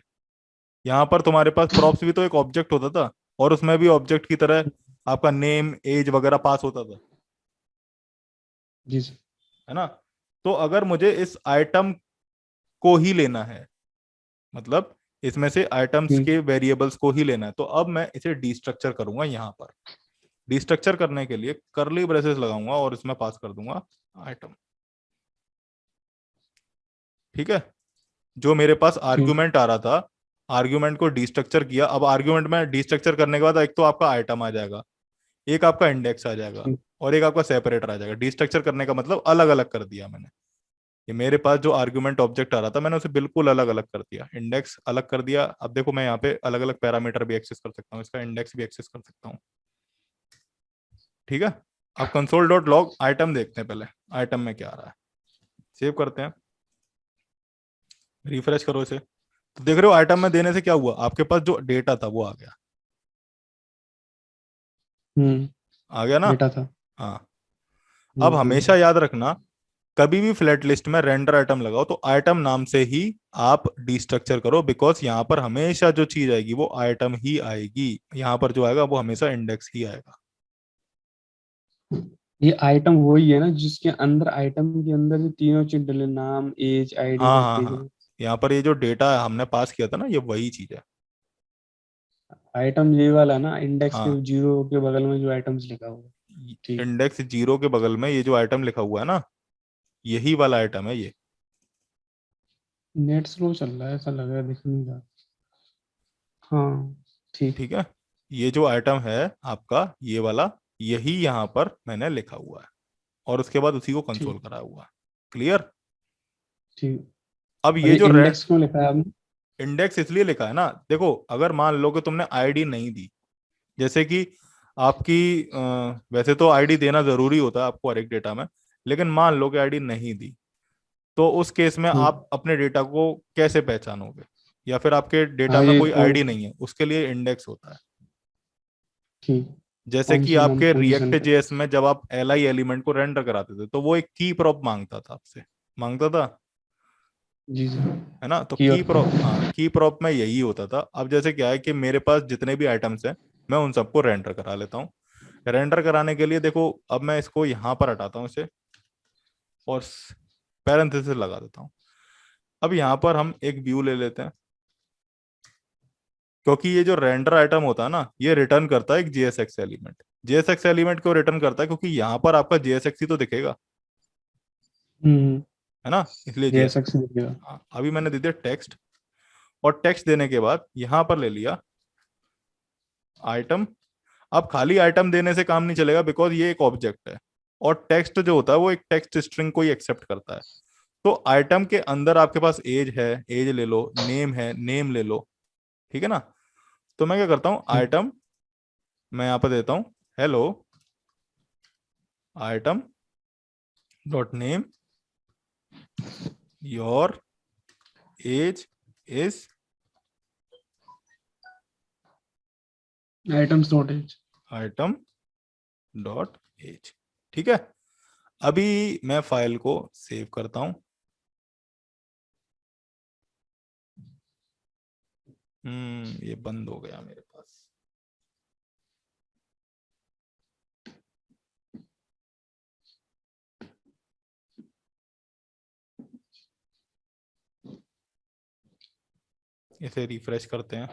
यहाँ पर तुम्हारे पास प्रॉप्स भी तो एक ऑब्जेक्ट होता था, और उसमें भी ऑब्जेक्ट की तरह आपका नेम एज वगैरह पास होता था, जी सर। है ना। तो अगर मुझे इस आइटम को ही लेना है, मतलब इसमें से आइटम्स ठीक। के वेरिएबल्स को ही लेना है, तो अब मैं इसे डिस्ट्रक्चर करूंगा। यहाँ पर डिस्ट्रक्चर करने के लिए करली ब्रेसेस लगाऊंगा और इसमें पास कर दूंगा आइटम, ठीक है। जो मेरे पास ठीक। आर्ग्यूमेंट आ रहा था, आर्ग्यूमेंट को डिस्ट्रक्चर किया। अब आर्ग्यूमेंट में डिस्ट्रक्चर करने के बाद एक तो आपका आइटम आ जाएगा, एक आपका इंडेक्स आ जाएगा, ठीक। और एक आपका सेपरेटर आ जाएगा। डिस्ट्रक्चर करने का मतलब अलग अलग कर दिया मैंने। ये मेरे पास जो आर्ग्यूमेंट ऑब्जेक्ट आ रहा था मैंने उसे बिल्कुल अलग अलग कर दिया, इंडेक्स अलग कर दिया। अब देखो मैं यहाँ पे अलग अलग पैरामीटर भी एक्सेस कर सकता हूँ, इसका इंडेक्स भी एक्सेस कर सकता हूँ, ठीक है। अब कंसोल डॉट लॉग आइटम देखते हैं पहले, आइटम में क्या आ रहा है। सेव करते हैं, रिफ्रेश करो इसे, तो देख रहे हो आइटम में देने से क्या हुआ, आपके पास जो डेटा था वो आ गया, हम्म। आ गया ना। डेटा था। हाँ। अब हम्म। हमेशा याद रखना, कभी भी फ्लैट लिस्ट में रेंडर आइटम लगाओ तो आइटम नाम से ही आप डिस्ट्रक्चर करो, बिकॉज यहाँ पर हमेशा जो चीज आएगी वो आइटम ही आएगी, यहाँ पर जो आएगा वो हमेशा इंडेक्स ही आएगा। ये आइटम वही है ना जिसके अंदर, आइटम के अंदर जो तीनों चीज डले, नाम एज आईडी हाँ हाँ रहती हाँ, है। यहाँ पर ये जो डेटा हमने पास किया था ना, ये वही चीज है। आइटम ये वाला ना, इंडेक्स के हाँ, जीरो के बगल में जो आइटम्स लिखा हुआ है। ठीक। index 0 के बगल में ये जो आइटम लिखा हुआ है ना, यही वाला आइटम है ये। नेट स्लो चल रहा है ऐसा लग रहा है, दिख नहीं रहा। हाँ। ठीक। ठीक है, ये जो आइटम है आपका ये वाला, यही यहाँ पर मैंने लिखा हुआ है, और उसके बाद उसी को कंसोल ठीक। करा हुआ है। क्लियर। ठीक। अब और ये ये जो इंडेक्स क्यों लिखा है आपने? इंडेक्स इसलिए लिखा है ना, देखो अगर मान लो कि तुमने आईडी नहीं दी, जैसे कि आपकी वैसे तो आईडी देना जरूरी होता है आपको हर एक डेटा में, लेकिन मान लो कि आईडी नहीं दी, तो उस केस में ठीक। आप अपने डेटा को कैसे पहचानोगे, या फिर आपके डेटा हाँ में ये कोई तो। आईडी नहीं है, उसके लिए इंडेक्स होता है। ठीक। जैसे कौन कि सी नाम आपके पोजीशन रिएक्ट पे? जेएस में जब आप एलआई एलिमेंट को रेंडर कराते थे तो वो एक की प्रॉप मांगता था आपसे, मांगता था, जी जी। है ना। तो की की और। प्रॉप, हाँ की प्रॉप में यही होता था। अब जैसे क्या है कि मेरे पास जितने भी आइटम्स हैं मैं उन सबको रेंडर करा लेता हूँ। रेंडर कराने के लिए देखो, अब मैं इसको यहाँ पर हटाता हूँ इसे, और पैरेंथेसिस लगा देता हूँ। अब यहाँ पर हम एक व्यू ले लेते हैं, क्योंकि ये जो रेंडर आइटम होता है ना ये रिटर्न करता है एक जेएसएक्स एलिमेंट। जेएसएक्स एलिमेंट क्यों रिटर्न करता है, क्योंकि यहाँ पर आपका जेएसएक्स ही तो दिखेगा, हम्म। है ना, इसलिए जे जेएस। एस एक्स दिखेगा। हाँ, अभी मैंने दे दिया टेक्स्ट, और टेक्स्ट देने के बाद यहाँ पर ले लिया आइटम। अब खाली आइटम देने से काम नहीं चलेगा, बिकॉज ये एक ऑब्जेक्ट है, और टेक्स्ट जो होता है वो एक टेक्स्ट स्ट्रिंग को ही एक्सेप्ट करता है। तो आइटम के अंदर आपके पास एज है, एज ले लो, नेम है, नेम ले लो, ठीक है ना। तो मैं क्या करता हूँ, ठीक। आइटम मैं यहाँ पर देता हूँ hello item dot name your age is items not age. Item dot age. ठीक है, अभी मैं फाइल को सेव करता हूं। ये बंद हो गया मेरे पास। इसे रिफ्रेश करते हैं।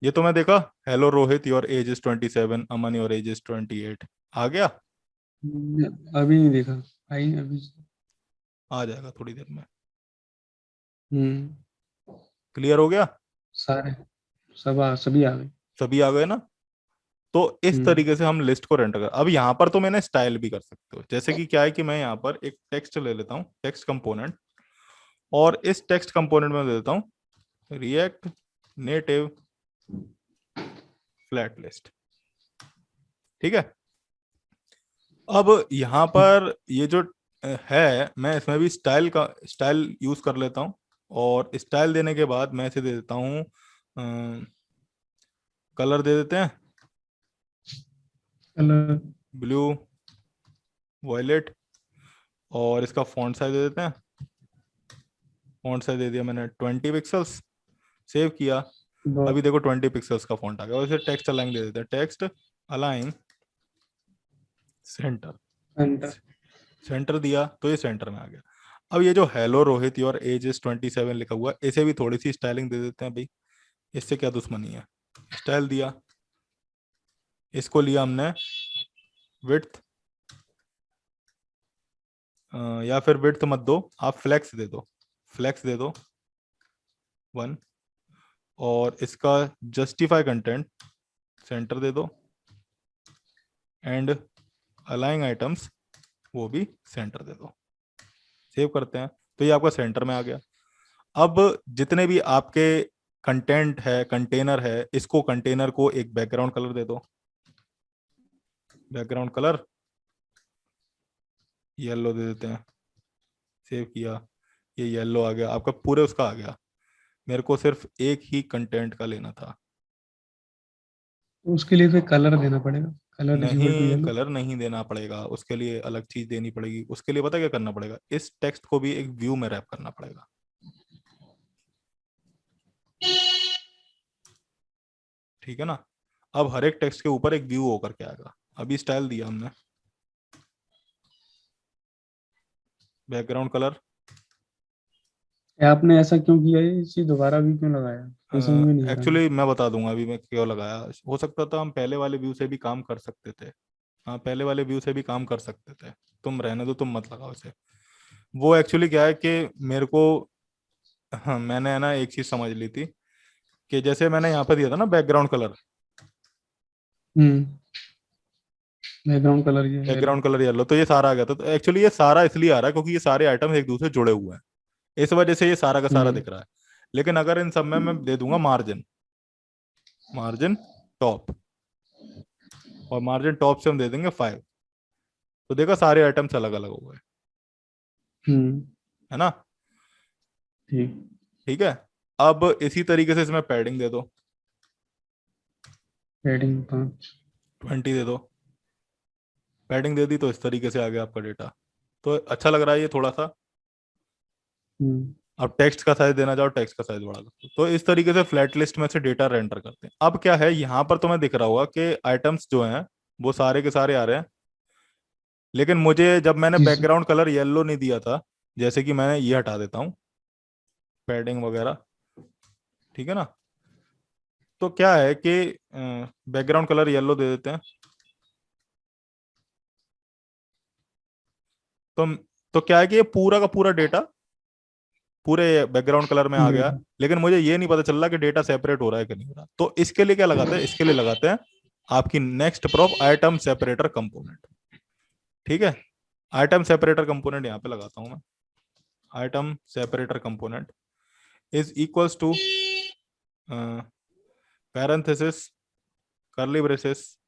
ये तो मैं देखा, hello Rohit your age is 27, Aman your age is 28, आ गया। अभी नहीं देखा। आई अभी। आ जाएगा थोड़ी देर में। हम्म। क्लियर हो गया। सारे सभी आ गए। सभी आ गए ना। तो इस हम्म। तरीके से हम लिस्ट को रेंडर कर। अब यहाँ पर तो मैंने स्टाइल भी कर सकते हो, जैसे कि क्या है कि मैं यहाँ पर एक टेक्स्ट ले लेता हूँ, टेक्स्ट कंपोनेंट, और इस टेक्स्ट कंपोनेंट में दे देता हूँ रिएक्ट नेटिव फ्लैट लिस्ट। ठीक है, अब यहाँ पर ये जो है, मैं इसमें भी स्टाइल यूज कर लेता हूँ। और स्टाइल देने के बाद मैं इसे दे देता हूँ कलर दे देते हैं कलर। ब्लू वॉयलेट, और इसका फॉन्ट साइज दे देते हैं, फॉन्ट साइज दे दिया मैंने 20 पिक्सल्स। सेव किया। अभी देखो 20 पिक्सल्स का फॉन्ट आ गया। और इसे टेक्स्ट अलाइन दे देते हैं, text align centre. Enter. Centre दिया तो ये सेंटर में आ गया। अब ये जो hello Rohit your age is 27 लिखा हुआ है, इसे भी थोड़ी सी स्टाइलिंग दे देते हैं भाई, इससे क्या दुश्मनी है। स्टाइल दिया, इसको लिया हमने विड्थ, या फिर विड्थ मत दो, आप फ्लेक्स दे दो, फ्लेक्स दे दो 1। और इसका जस्टिफाई कंटेंट सेंटर दे दो, एंड अलाइंग आइटम्स वो भी सेंटर दे दो। सेव करते हैं तो ये आपका सेंटर में आ गया। अब जितने भी आपके कंटेंट है, कंटेनर है, इसको कंटेनर को एक बैकग्राउंड कलर दे दो। बैकग्राउंड कलर येलो दे देते हैं। सेव किया, ये येलो आ गया आपका, पूरे उसका आ गया। मेरे को सिर्फ एक ही कंटेंट का लेना था। तो उसके लिए फिर कलर देना पड़ेगा। कलर इज इक्वल टू नहीं, येलो। कलर नहीं देना पड़ेगा, उसके लिए अलग चीज देनी पड़ेगी। उसके लिए पता क्या करना पड़ेगा, इस टेक्स्ट को भी एक व्यू में रैप करना पड़ेगा। ठीक है ना। अब हर एक टेक्स्ट के ऊपर एक व्यू होकर के आएगा। अभी स्टाइल दिया हमने, बैकग्राउंड कलर। आपने ऐसा क्यों किया, ये चीज दोबारा भी क्यों लगाया, ये समझ में नहीं आ रहा मुझे। एक्चुअली मैं बता दूंगा अभी मैं क्यों लगाया। हो सकता था हम पहले वाले व्यू से भी काम कर सकते थे। हाँ, पहले वाले व्यू से भी काम कर सकते थे। तुम रहने दो, तुम मत लगाओ इसे। वो एक्चुअली क्या है कि मेरे को, हाँ, मैंने है ना एक चीज समझ ली थी कि जैसे मैंने यहाँ पे दिया था ना बैकग्राउंड कलर, हम्म। बैकग्राउंड कलर ये येलो। बैकग्राउंड कलर येलो, तो ये सारा आ गया था। तो एक्चुअली ये सारा इसलिए आ रहा है क्योंकि ये सारे आइटम एक दूसरे से जुड़े हुए हैं, इस वजह से ये सारा का सारा हम्म। दिख रहा है। लेकिन अगर इन सब में मैं दे दूंगा मार्जिन, मार्जिन टॉप, और मार्जिन टॉप से हम दे देंगे 5, तो देखो सारे आइटम्स अलग अलग हो गए, हम्म। है ना। ठीक। ठीक है, अब इसी तरीके से इसमें पैडिंग दे दो, हेडिंग 5। 20 दे दो। पैडिंग दे दी तो इस तरीके से आ गया आपका डेटा। तो अच्छा लग रहा है ये थोड़ा सा। हम्म। अब टेक्स्ट का साइज देना चाहो, टेक्स्ट का साइज बढ़ा दो। तो इस तरीके से फ्लैट लिस्ट में से डेटा रेंडर करते हैं। अब क्या है, यहाँ पर तुम्हें दिख रहा होगा कि आइटम्स जो हैं वो सारे के सारे आ रहे हैं। लेकिन मुझे जब मैंने किस। बैकग्राउंड कलर येलो नहीं दिया था, जैसे कि मैंने ये हटा देता हूँ, पैडिंग वगैरह, ठीक है ना। तो क्या है कि बैकग्राउंड कलर येलो दे देते हैं। तो तो क्या है कि ये पूरा का पूरा डेटा पूरे बैकग्राउंड कलर में आ गया। डेटा। लेकिन मुझे ये नहीं पता चल रहा कि डेटा सेपरेट हो रहा है कि नहीं हो रहा। तो इसके लिए क्या लगाते हैं, इसके लिए लगाते हैं आपकी next prop item separator component. ठीक है, आइटम सेपरेटर कंपोनेंट यहाँ पे लगाता हूँ मैं। Item separator component is equals to parenthesis curly braces,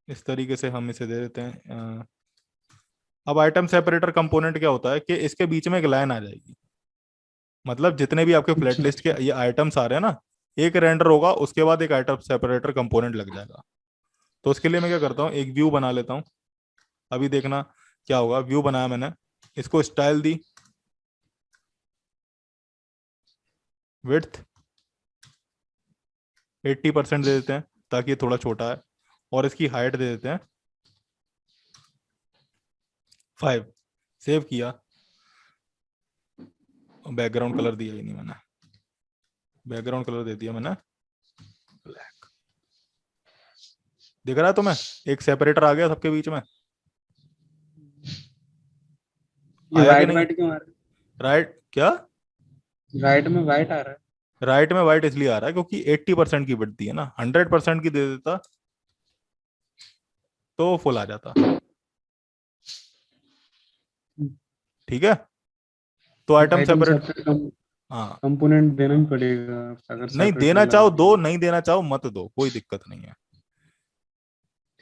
इस तरीके से हम इसे दे देते हैं। अब आइटम सेपरेटर कंपोनेंट क्या होता है कि इसके बीच में एक लाइन आ जाएगी। मतलब जितने भी आपके फ्लैट अच्छा लिस्ट के ये आइटम्स आ रहे हैं ना, एक रेंडर होगा, उसके बाद एक आइटम सेपरेटर कंपोनेंट लग जाएगा। तो उसके लिए मैं क्या करता हूँ, एक व्यू बना लेता हूँ। अभी देखना क्या होगा। व्यू बनाया मैंने, इसको स्टाइल दी, विड्थ 80% दे देते हैं ताकि ये थोड़ा छोटा है, और इसकी हाइट दे देते हैं 5। सेव किया, बैकग्राउंड कलर दिया ही नहीं मैंने, बैकग्राउंड कलर दे दिया मैंने ब्लैक। दिख रहा है तुम्हें, एक सेपरेटर आ गया सबके बीच में, ये आया कि वाइट नहीं? वाइट क्यों आ रहा राइट क्या? है? राइट में वाइट आ रहा है। राइट में वाइट इसलिए आ रहा है क्योंकि 80% की विड्थ दी है ना, 100% की दे देता तो फुल आ जाता। ठीक है, तो आइटम आइटम सेपरेट। सेपरेट हाँ, कंपोनेंट देना ही पड़ेगा अगर नहीं सेपरेटर देना चाहो लगानी दो, है। नहीं देना चाहो मत दो, कोई दिक्कत नहीं है।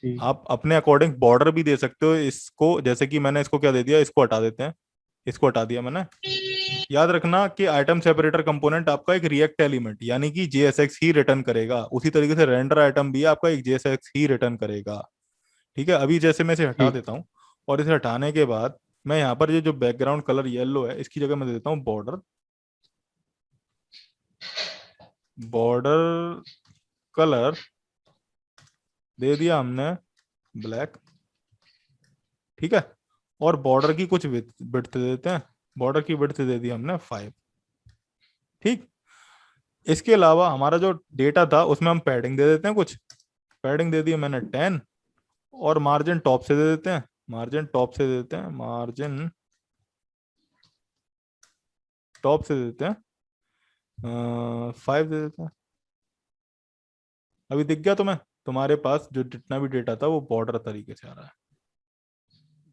ठीक। आप अपने अकॉर्डिंग बॉर्डर भी दे सकते हो इसको, जैसे कि मैंने इसको क्या दे दिया, इसको हटा देते हैं, इसको हटा दिया मैंने। याद रखना कि आइटम सेपरेटर कंपोनेंट आपका एक रिएक्ट एलिमेंट यानी कि जेएसएक्स ही रिटर्न करेगा, उसी तरीके से रेंडर आइटम भी आपका एक जेएसएक्स ही रिटर्न करेगा। ठीक है, अभी जैसे मैं इसे हटा ठीक। देता हूँ, और इसे हटाने के बाद मैं यहाँ पर ये जो बैकग्राउंड कलर येलो है, इसकी जगह मैं दे देता हूँ बॉर्डर। बॉर्डर कलर दे दिया हमने ब्लैक। ठीक है, और बॉर्डर की कुछ विड्थ दे देते हैं, बॉर्डर की विड्थ दे दी हमने 5। ठीक, इसके अलावा हमारा जो डेटा था उसमें हम पैडिंग दे देते हैं कुछ, पैडिंग दे दी मैंने 10, और मार्जिन टॉप से दे देते हैं, मार्जिन टॉप से दे देते हैं, मार्जिन टॉप से दे देते हैं 5 दे देते हैं। अभी दिख गया तुम्हें, तुम्हारे पास जो जितना भी डेटा था वो बॉर्डर तरीके से आ रहा है।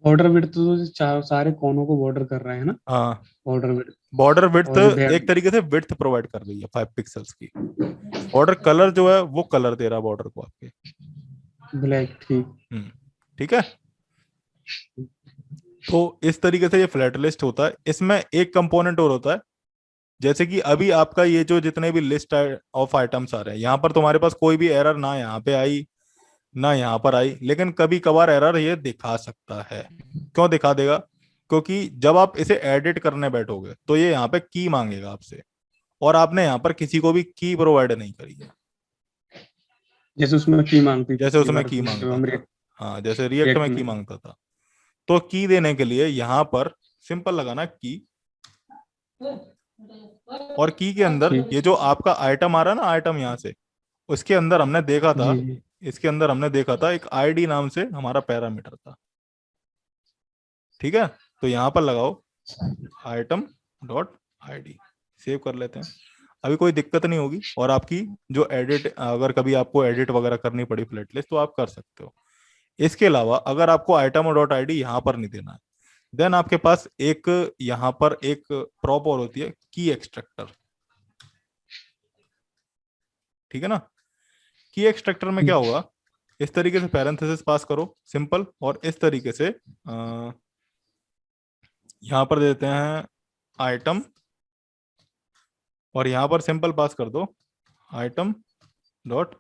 बॉर्डर विड्थ तो सारे कोनों को बॉर्डर कर रहे हैं ना। हाँ, बॉर्डर विड्थ। बॉर्डर विड्थ और जो एक बैक तरीके से विड्थ प्रोवाइड कर रही है 5 पिक्सल्स की। बॉर्डर कलर जो है वो कलर दे रहा है बॉर्डर को आपके। ब्लैक। ठीक। ठीक है, तो इस तरीके से ये फ्लैट लिस्ट होता है। इसमें एक कंपोनेंट और होता है, जैसे कि अभी आपका ये जो जितने भी लिस्ट ऑफ आइटम्स आ रहे हैं, यहाँ पर तुम्हारे पास कोई भी एरर ना यहाँ पे आई ना यहाँ पर आई, लेकिन कभी कभार एरर ये दिखा सकता है। क्यों दिखा देगा? क्योंकि जब आप इसे एडिट करने बैठोगे तो ये यहाँ पे की मांगेगा आपसे, और आपने यहाँ पर किसी को भी की प्रोवाइड नहीं करी है, जैसे उसमें की मांगती जैसे पिछली उसमें बार की जब मांगता हम था। हाँ, जैसे रिएक्ट रिएक्ट में की में। मांगता था। तो की देने के लिए यहाँ पर सिंपल लगाना की, और की के अंदर ठीक। ये जो आपका आइटम आ रहा है ना, आइटम यहाँ से, उसके अंदर हमने देखा था, जी जी। इसके अंदर हमने देखा था एक आईडी नाम से हमारा पैरामीटर था। ठीक है, तो यहाँ पर लगाओ आइटम डॉट आईडी, सेव कर लेते हैं। अभी कोई दिक्कत नहीं होगी, और आपकी जो एडिट, अगर कभी आपको एडिट वगैरह करनी पड़ी फ्लैट लिस्ट तो आप कर सकते हो। इसके अलावा अगर आपको आइटम डॉट आईडी यहाँ पर नहीं देना है, देन आपके पास एक यहाँ पर एक प्रॉप और होती है, की एक्सट्रैक्टर। ठीक है ना, की एक्सट्रैक्टर में क्या होगा, इस तरीके से पैरेंथेसिस पास करो सिंपल, और इस तरीके से यहाँ पर देते हैं आइटम, और यहाँ पर सिंपल पास कर दो आइटम डॉट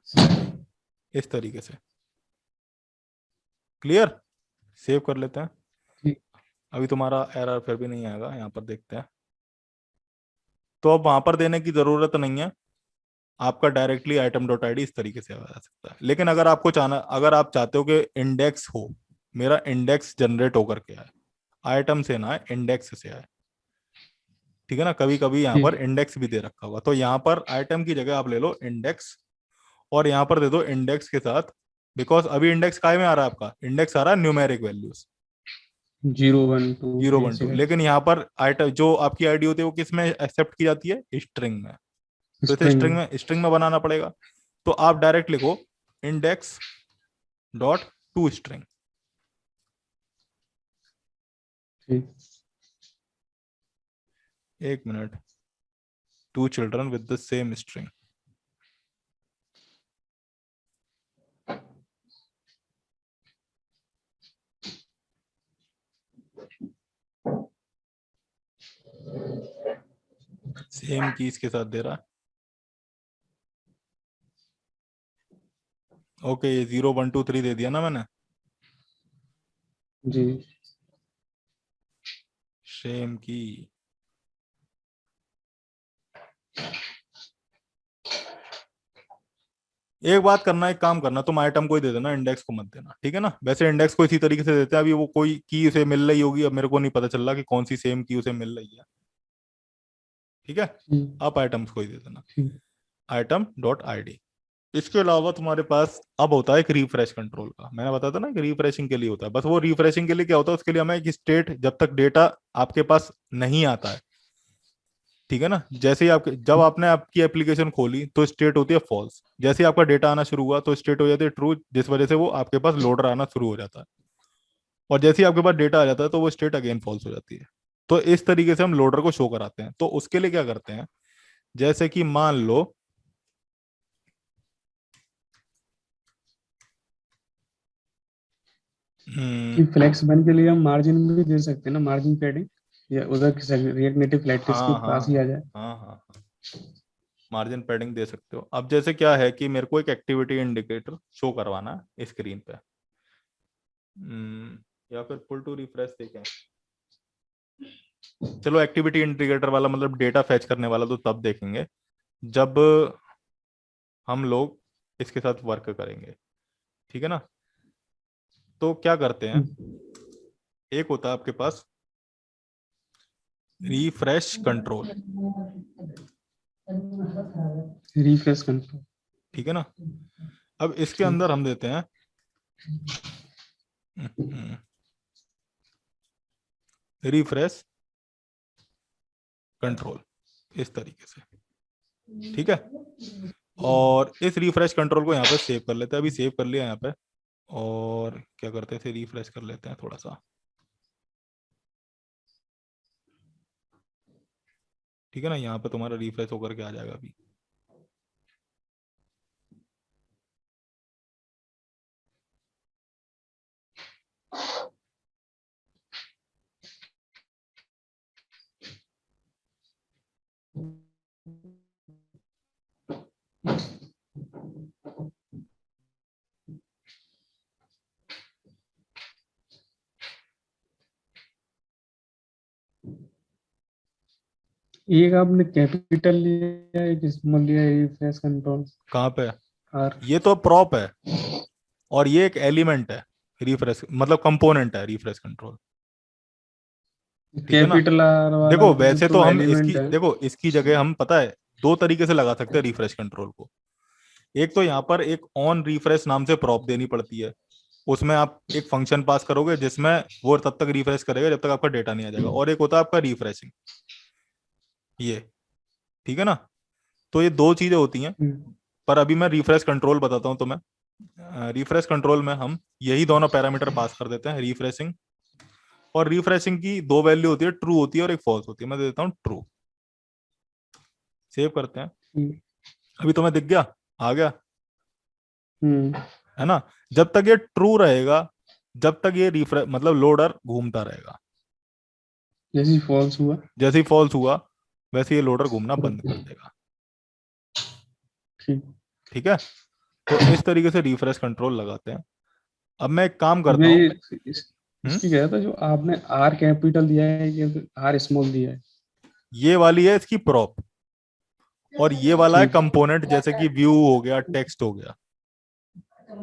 इस तरीके से। क्लियर, सेव कर लेते हैं। ठीक। अभी तुम्हारा एरर फिर भी नहीं आएगा, यहाँ पर देखते हैं। तो अब वहां पर देने की जरूरत नहीं है, आपका directly item dot I D इस तरीके से आ सकता है। लेकिन अगर आपको चाहना, अगर आप चाहते हो कि इंडेक्स हो, मेरा इंडेक्स जनरेट होकर के आए, आइटम से ना आए, इंडेक्स से आए। ठीक है ना, कभी कभी यहाँ पर ठीक। इंडेक्स भी दे रखा होगा, तो यहाँ पर आइटम की जगह आप ले लो इंडेक्स, और यहाँ पर दे दो इंडेक्स के साथ, बिकॉज अभी इंडेक्स काय में आ रहा है, आपका इंडेक्स आ रहा है न्यूमेरिक वैल्यूज 0 1 2 0 1 2, ऐसे लेकिन यहाँ पर आइटम जो आपकी आईडी होती है वो किस में एक्सेप्ट की जाती है, स्ट्रिंग में। तो इसे स्ट्रिंग। स्ट्रिंग में बनाना पड़ेगा। तो आप डायरेक्ट लिखो इंडेक्स डॉट टू स्ट्रिंग। ठीक। एक minute, two children with the same string. Same keys के साथ दे रहा है। ओके, ये 0 1 2 3 दे दिया ना मैंने। जी। सेम की। एक बात करना, एक काम करना, तुम आइटम को ही दे देना, इंडेक्स को मत देना, ठीक है ना। वैसे इंडेक्स को इसी तरीके से देते हैं, अभी वो कोई की उसे मिल रही होगी, अब मेरे को नहीं पता चल रहा कि कौन सी सेम की उसे मिल रही है, ठीक है। ठीक। आप आइटम्स को ही दे देना, ठीक। Item dot ID. इसके अलावा तुम्हारे पास अब होता है एक रिफ्रेश कंट्रोल का, मैंने बताया था ना कि रिफ्रेशिंग के लिए होता है। बस वो रिफ्रेशिंग के लिए क्या होता है, उसके लिए हमें एक स्टेट, जब तक डेटा आपके पास नहीं आता है, ठीक है ना, जैसे ही आपके, जब आपने आपकी एप्लीकेशन खोली तो स्टेट होती है फॉल्स, जैसे ही आपका डेटा आना शुरू हुआ तो स्टेट हो जाती है ट्रू, जिस वजह से वो आपके पास लोडर आना शुरू हो जाता है। और जैसे ही आपके पास डेटा आ जाता है तो वो स्टेट अगेन फॉल्स हो जाती है। तो इस तरीके से हम लोडर को शो कराते हैं। तो उसके लिए क्या करते हैं, जैसे कि मान लो, कि फ्लेक्स बन के लिए हम मार्जिन भी दे सकते हैं ना, मार्जिन पैडिंग, या उधर रिएक्ट नेटिव फ्लैट टेस्ट के हाँ हाँ पास ही आ जाए। हाँ हाँ, मार्जिन पैडिंग दे सकते हो। अब जैसे क्या है कि मेरे को एक एक्टिविटी इंडिकेटर शो करवाना है स्क्रीन पे, या फिर पुल टू रिफ्रेश देखें। चलो एक्टिविटी इंडिकेटर वाला मतलब डेटा फैच करने वाला तो तब देखेंगे जब हम लोग इसके साथ वर्क करेंगे, ठीक है ना। तो क्या करते हैं, एक होता है आपके पास रिफ्रेश कंट्रोल, रिफ्रेश कंट्रोल। ठीक है ना। अब इसके ठीक। अंदर हम देते हैं रिफ्रेश कंट्रोल, इस तरीके से, ठीक है। और इस रिफ्रेश कंट्रोल को यहाँ पे सेव कर लेते हैं, अभी सेव कर लिया यहाँ पे। और क्या करते हैं, इसे रिफ्रेश कर लेते हैं थोड़ा सा, ठीक है ना। यहाँ पे तुम्हारा रिफ्रेश होकर के आ जाएगा अभी। एक आपने कैपिटल लिया, एक स्मॉल लिया, रिफ्रेश कंट्रोल। कहाँ पे, आर। ये तो प्रॉप है और ये एक एलिमेंट है, रिफ्रेश मतलब कंपोनेंट है रिफ्रेश कंट्रोल, ठीक है ना। कैपिटल आर वाला देखो वैसे तो तो हम इसकी, एलिमेंट है। देखो इसकी जगह हम पता है दो तरीके से लगा सकते हैं रिफ्रेश कंट्रोल को। एक तो यहाँ पर एक ऑन रिफ्रेश नाम से प्रॉप देनी पड़ती है, उसमें आप एक फंक्शन पास करोगे जिसमें वो तब तक रिफ्रेश करेगा जब तक आपका डेटा नहीं आ जाएगा। और एक होता है आपका रिफ्रेशिंग, ये, ठीक है ना। तो ये दो चीजें होती हैं। हम्म। पर अभी मैं रिफ्रेश कंट्रोल बताता हूँ तुम्हें। रिफ्रेश कंट्रोल में हम यही दोनों पैरामीटर पास कर देते हैं, रिफ्रेशिंग। और रिफ्रेशिंग की दो वैल्यू होती है, ट्रू होती है और एक फॉल्स होती है। मैं दे देता हूँ ट्रू, सेव करते हैं। ठीक। अभी तुम्हें दिख गया, आ गया, हम्म। है ना। जब तक ये ट्रू रहेगा, जब तक ये रिफ्रेश मतलब लोडर घूमता रहेगा। जैसे फॉल्स हुआ। जैसे ही फॉल्स हुआ वैसे ये लोडर घूमना बंद कर देगा, ठीक। ठीक है। तो इस तरीके से रिफ्रेश कंट्रोल लगाते हैं। अब मैं एक काम मैं करता हूँ। हम्म, इसकी कह रहा था, जो आपने आर कैपिटल दिया है या आर स्मॉल दिया है। ये वाली है इसकी प्रॉप, और ये वाला है ठीक। कंपोनेंट, जैसे कि व्यू हो गया, टेक्स्ट हो गया,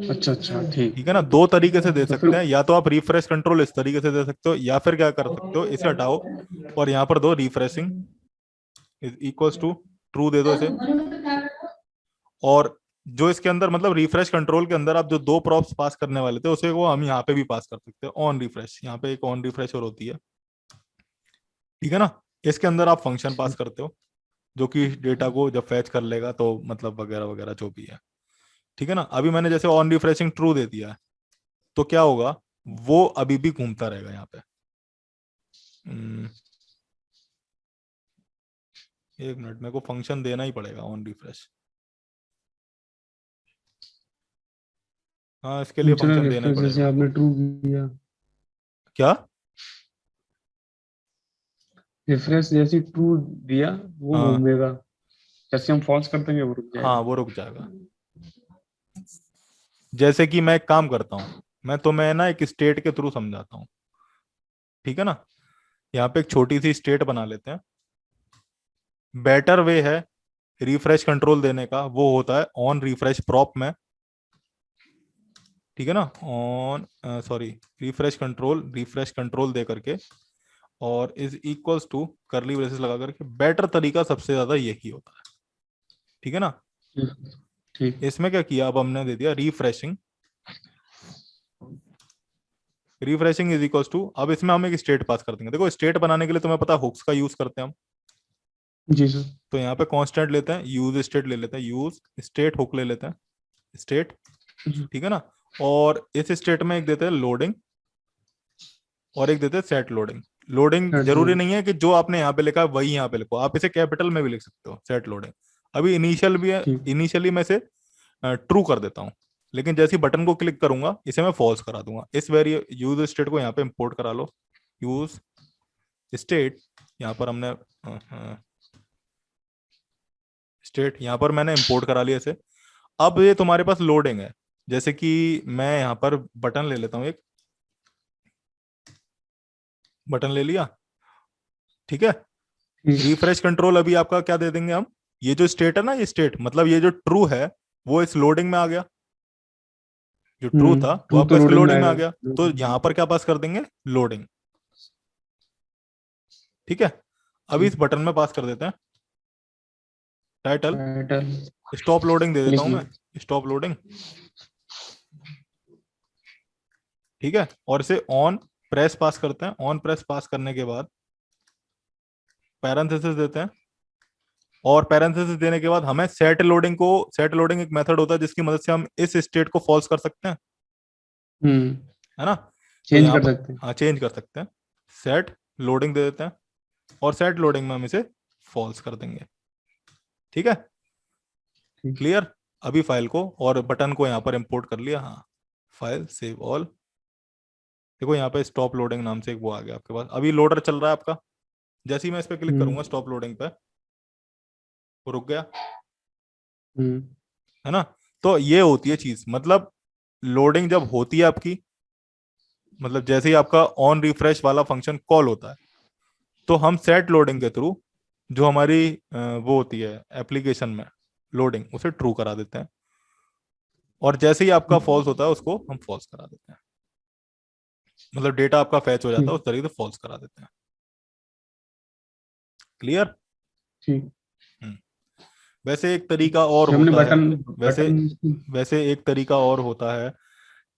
अच्छा अच्छा, ठीक। ठीक है ना। दो तरीके से दे तो फिर। सकते हैं, या तो आप रिफ्रेश कंट्रोल इस तरीके से दे सकते हो, या फिर क्या कर सकते हो, इसे हटाओ और यहाँ पर दो refreshing is equals to true दे दो इसे। और जो इसके अंदर मतलब रिफ्रेश कंट्रोल के अंदर आप जो दो प्रॉप्स पास करने वाले थे उसे वो हम यहाँ पे भी पास कर सकते हैं, ऑन रिफ्रेश, यहाँ पे एक ऑन रिफ्रेश और होती है, ठीक है ना। इसके अंदर आप फंक्शन पास ठीक। करते हो जो कि डेटा को जब फैच कर लेगा तो मतलब वगैरह वगैरह जो भी है, ठीक है ना। अभी मैंने जैसे ऑन रिफ्रेशिंग ट्रू दे दिया है, तो क्या होगा, वो अभी भी घूमता रहेगा यहाँ पे। हम्म, एक मिनट, मेरे को फंक्शन देना ही पड़ेगा ऑन रिफ्रेश। हाँ, इसके लिए फ्यूचर फंक्शन देना ही रेफरेंस पड़ेगा जैसे मेरे आपने को। ट्रू किया। क्या, रिफ्रेश जैसे ट्रू दिया वो हाँ घूमेगा, जैसे हम फॉल्स कर देंगे वो रुक हाँ, जाएगा। वो रुक जाएगा। जैसे कि मैं एक काम करता हूँ, मैं तुम्हें ना एक स्टेट के थ्रू समझाता हूँ, ठीक है ना। यहाँ पे एक छोटी सी स्टेट बना लेते हैं। बेटर वे है रिफ्रेश कंट्रोल देने का, वो होता है ऑन रिफ्रेश प्रॉप में, ठीक है ना। ऑन सॉरी, रिफ्रेश कंट्रोल दे करके और is equals to curly braces लगा करके, बेटर तरीका सबसे ज्यादा यही होता है, ठीक है ना। ठीक। ठीक। इसमें क्या किया, अब हमने दे दिया refreshing, refreshing is equals to, अब इसमें हम एक स्टेट पास कर देंगे। देखो स्टेट बनाने के लिए तुम्हें पता हुक्स का यूज करते हैं हम, जी सर। तो यहाँ पे कांस्टेंट लेते हैं, यूज स्टेट ले लेते हैं, यूज स्टेट हुक ले लेते हैं, स्टेट, जी। ठीक है ना। और इस स्टेट में एक देते हैं लोडिंग और एक देते हैं सेट लोडिंग। लोडिंग सेट जरूरी लोड। नहीं है कि जो आपने यहाँ पे लिखा है वही यहाँ पे लिखो, आप इसे कैपिटल में भी लिख सकते हो सेट लोडिंग। अभी इनिशियल भी है, ठीक। इनिशियली मैं इसे ट्रू कर देता हूँ, लेकिन जैसे ही बटन को क्लिक करूंगा इसे मैं फॉल्स करा दूंगा। इस वेरिए यूज स्टेट को यहाँ पे इंपोर्ट करा लो, यूज स्टेट, यहाँ पर हमने स्टेट यहाँ पर मैंने इंपोर्ट करा लिया इसे। अब ये तुम्हारे पास लोडिंग है, जैसे कि मैं यहाँ पर बटन ले लेता हूँ, एक बटन ले लिया, ठीक है। ठीक। रिफ्रेश कंट्रोल अभी आपका क्या दे देंगे हम, ये जो स्टेट है ना, ये स्टेट मतलब ये जो ट्रू है वो इस लोडिंग में आ गया, जो ट्रू था वो ट्रू आपका तो इसके लोडिंग में लोडिंग में आ आएगा। गया। तो यहाँ पर क्या पास कर देंगे, लोडिंग, ठीक है। अभी इस ठीक। बटन में पास कर देते हैं टाइटल, टाइटल स्टॉप लोडिंग दे देता लिख हूं मैं, लिया। स्टॉप लोडिंग, ठीक है। और इसे ऑन प्रेस पास करते हैं, ऑन प्रेस पास करने के बाद पैरेंथेसिस देते हैं, और पैरेंथेसिस देने के बाद हमें सेट लोडिंग को, सेट लोडिंग एक मेथड होता है जिसकी मदद से हम इस स्टेट को फॉल्स कर सकते हैं, हम्म है ना। तो चेंज यहाँ कर पर सकते हैं। हाँ चेंज कर सकते हैं, सेट लोडिंग दे देते हैं और सेट लोडिंग में हम इसे फॉल्स कर देंगे, ठीक है। ठीक। क्लियर। अभी फाइल को और बटन को यहाँ पर इंपोर्ट कर लिया, हाँ, फाइल सेव ऑल। देखो यहाँ पे स्टॉप लोडिंग नाम से एक वो आ गया आपके पास, अभी लोडर चल रहा है आपका। जैसे ही मैं इस पे क्लिक करूंगा हम्म स्टॉप लोडिंग पे, वो रुक गया, हम्म है ना। तो ये होती है चीज, मतलब लोडिंग जब होती है आपकी, मतलब जैसे ही आपका ऑन रिफ्रेश वाला फंक्शन कॉल होता है, तो हम सेट लोडिंग के थ्रू जो हमारी वो होती है एप्लीकेशन में लोडिंग, उसे ट्रू करा देते हैं, और जैसे ही आपका फॉल्स होता है उसको हम फॉल्स करा देते हैं, मतलब डेटा आपका फैच हो जाता है ठीक। उस तरीके से फॉल्स करा देते हैं। क्लियर। ठीक। वैसे एक तरीका और फिर हमने होता है, बटन वैसे बटन वैसे एक तरीका और होता है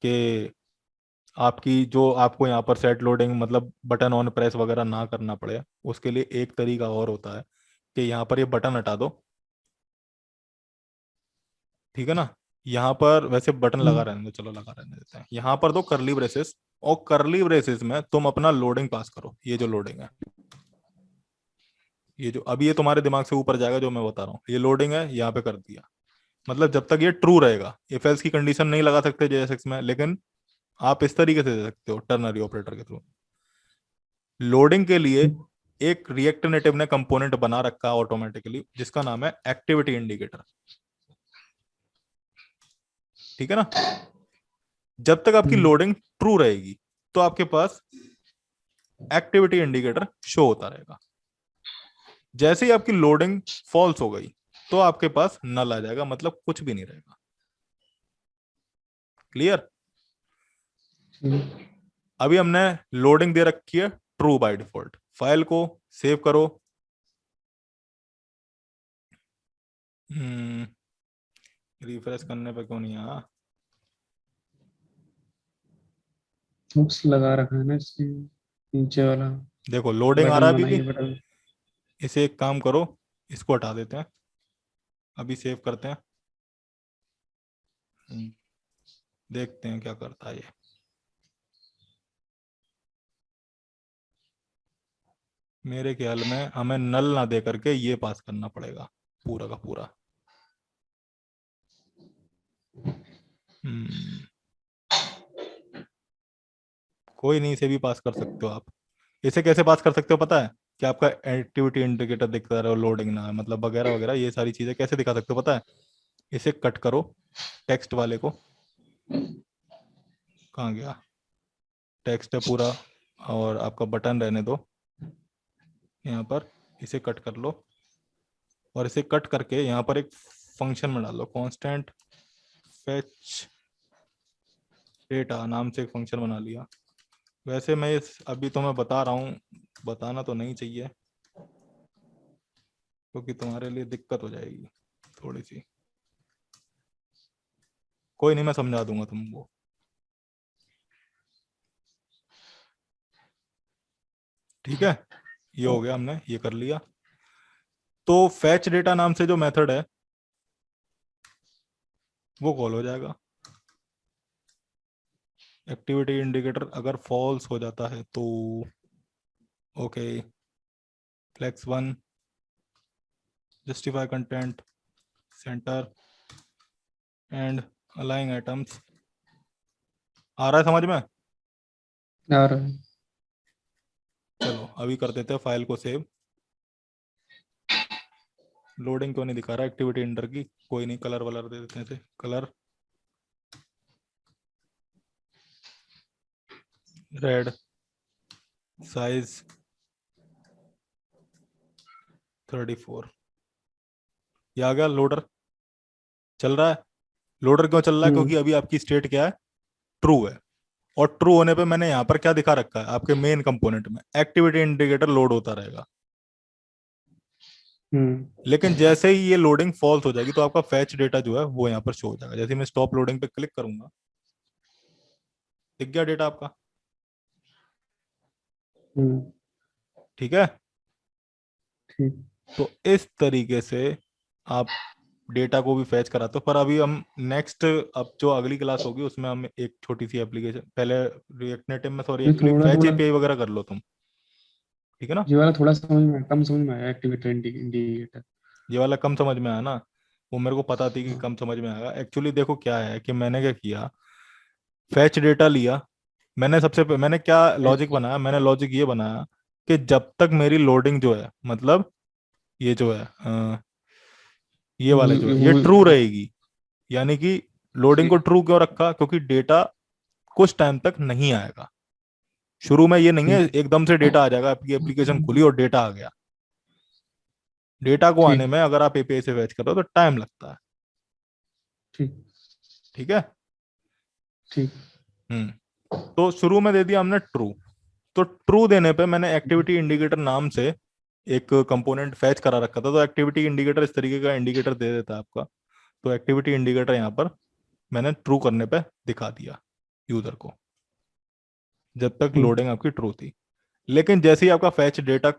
कि आपकी जो आपको यहाँ पर सेट लोडिंग मतलब बटन ऑन प्रेस वगैरह ना करना पड़े, उसके लिए एक तरीका और होता है कि यहाँ पर ये बटन हटा दो, ठीक है ना। यहाँ पर वैसे बटन लगा रहने दो, चलो लगा रहने देते हैं, यहाँ पर दो करली ब्रेसेस, और करली ब्रेसेस में तुम अपना लोडिंग पास करो। ये जो लोडिंग है, ये जो अभी ये तुम्हारे दिमाग से ऊपर जाएगा जो मैं बता रहा हूँ, ये लोडिंग है, यहाँ पे कर दिया, मतलब जब तक ये ट्रू रहेगा, इफ एल्स की कंडीशन नहीं लगा सकते जेएसएक्स में, लेकिन आप इस तरीके से दे सकते हो टर्नरी ऑपरेटर के थ्रू। लोडिंग के लिए एक रिएक्ट नेटिव ने कंपोनेंट बना रखा है ऑटोमेटिकली, जिसका नाम है एक्टिविटी इंडिकेटर, ठीक है ना। जब तक आपकी लोडिंग ट्रू रहेगी तो आपके पास एक्टिविटी इंडिकेटर शो होता रहेगा। जैसे ही आपकी लोडिंग फॉल्स हो गई तो आपके पास नल आ जाएगा, मतलब कुछ भी नहीं रहेगा। क्लियर। अभी हमने लोडिंग दे रखी है ट्रू बाय डिफॉल्ट, फाइल को सेव करो। रिफ्रेश करने पे क्यों नहीं आया, हुक्स लगा रखा है ना इसके नीचे वाला। देखो लोडिंग आ रहा बटन है अभी भी। बनाइए बटन। इसे एक काम करो, इसको हटा देते हैं, अभी सेव करते हैं। हम्म, देखते हैं क्या करता है ये। मेरे ख्याल में हमें नल ना दे करके ये पास करना पड़ेगा पूरा का पूरा। हम्म, कोई नहीं, इसे भी पास कर सकते हो आप। इसे कैसे पास कर सकते हो पता है, कि आपका एक्टिविटी इंडिकेटर दिखता रहे, लोडिंग ना है, मतलब वगैरह वगैरह, ये सारी चीजें कैसे दिखा सकते हो पता है? इसे कट करो, टेक्स्ट वाले को, कहाँ गया, टेक्स्ट है पूरा, और आपका बटन रहने दो यहाँ पर, इसे कट कर लो, और इसे कट करके यहाँ पर एक फंक्शन में डालो, कांस्टेंट फेच डेटा नाम से एक फंक्शन बना लिया। वैसे मैं अभी तो मैं बता रहा हूँ, बताना तो नहीं चाहिए क्योंकि तुम्हारे लिए दिक्कत हो जाएगी थोड़ी सी। कोई नहीं, मैं समझा दूंगा तुमको। ठीक है, ये हो गया, हमने ये कर लिया। तो फैच डेटा नाम से जो मेथड है वो कॉल हो जाएगा। एक्टिविटी इंडिकेटर अगर फॉल्स हो जाता है तो okay, flex one, justify content, center and अलाइंग आइटम्स। आ रहा है समझ में? आ रहा है। चलो अभी कर देते हैं फाइल को सेव। लोडिंग क्यों नहीं दिखा रहा एक्टिविटी इंडर की? कोई नहीं, कलर वलर दे देते हैं, कलर रेड, साइज 34। ये आ गया लोडर, चल रहा है। लोडर क्यों चल रहा है? क्योंकि अभी आपकी स्टेट क्या है, ट्रू है। और ट्रू होने पे मैंने यहाँ पर क्या दिखा रखा है, आपके मेन कंपोनेंट में एक्टिविटी इंडिकेटर लोड होता रहेगा। लेकिन जैसे ही ये लोडिंग फॉल्स हो जाएगी तो आपका फैच डेटा जो है वो यहाँ पर शो हो जाएगा। जैसे मैं स्टॉप लोडिंग पे क्लिक करूंगा, दिख गया डेटा आपका। ठीक है, ठीक। तो इस तरीके से आप डेटा को भी फैच कराते हो। पर अभी हम नेक्स्ट, अब जो अगली क्लास होगी उसमें हम एक छोटी सी एप्लीकेशन, पहले रिएक्ट नेटिव में, सॉरी ये एक्चुअली थोड़ा फैच थोड़ा एपीआई वगैरह कर लो तुम। ठीक है ना? ये वाला थोड़ा समझ में कम समझ में आया, एक्टिवेटर इंडिकेटर। ये वाला कम समझ में आया ना? वो मेरे को पता थी कि हाँ। कम समझ में आएगा। एक्चुअली देखो क्या है कि मैंने क्या किया, फैच डेटा लिया। मैंने क्या लॉजिक बनाया, मैंने लॉजिक ये बनाया कि जब तक मेरी लोडिंग जो है, मतलब ये जो है ये वाले जो है ये ट्रू वो रहेगी। यानी कि लोडिंग को ठीक। ट्रू क्यों रखा? क्योंकि डेटा कुछ टाइम तक नहीं आएगा। शुरू में ये नहीं है ठीक। एकदम से डेटा आ जाएगा, आपकी एप्लीकेशन खुली और डेटा आ गया। डेटा को आने ठीक। में अगर आप एपीआई से फैच कर रहे हो तो टाइम लगता है। ठीक। ठीक है। ठीक। तो शुरू में दे दिया हमने ट्रू। तो ट्रू देने पे मैंने एक्टिविटी इंडिकेटर नाम से एक कंपोनेंट फैच करा रखा था। तो एक्टिविटी इंडिकेटर इस तरीके का इंडिकेटर दे देता है आपका। तो एक्टिविटी इंडिकेटर यहाँ पर मैंने ट्रू करने पे दिखा दिया यूजर को, जब तक ठीक। लोडिंग आपकी ट्रू थी। लेकिन जैसे ही आपका फैच डेटा,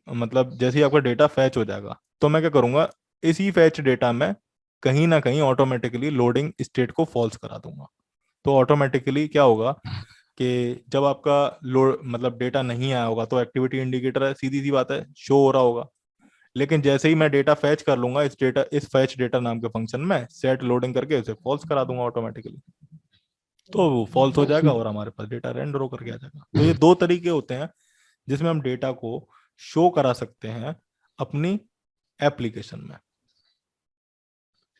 मतलब जैसे ही आपका डेटा फैच हो जाएगा तो मैं क्या करूंगा, इसी फैच डेटा में कहीं ना कहीं ऑटोमेटिकली लोडिंग स्टेट को फॉल्स करा दूंगा। तो ऑटोमेटिकली क्या होगा कि जब आपका लोड, मतलब डेटा नहीं आया होगा, तो एक्टिविटी इंडिकेटर है, सीधी सी बात है, शो हो रहा होगा। लेकिन जैसे ही मैं डेटा फैच कर लूंगा इस फैच डेटा नाम के फंक्शन में, सेट लोडिंग करके उसे फॉल्स करा दूंगा ऑटोमेटिकली। तो वो फॉल्स हो जाएगा और हमारे पास डेटा रेंडर होकर के आ जाएगा। तो ये दो तरीके होते हैं जिसमें हम डेटा को शो करा सकते हैं अपनी एप्लीकेशन में।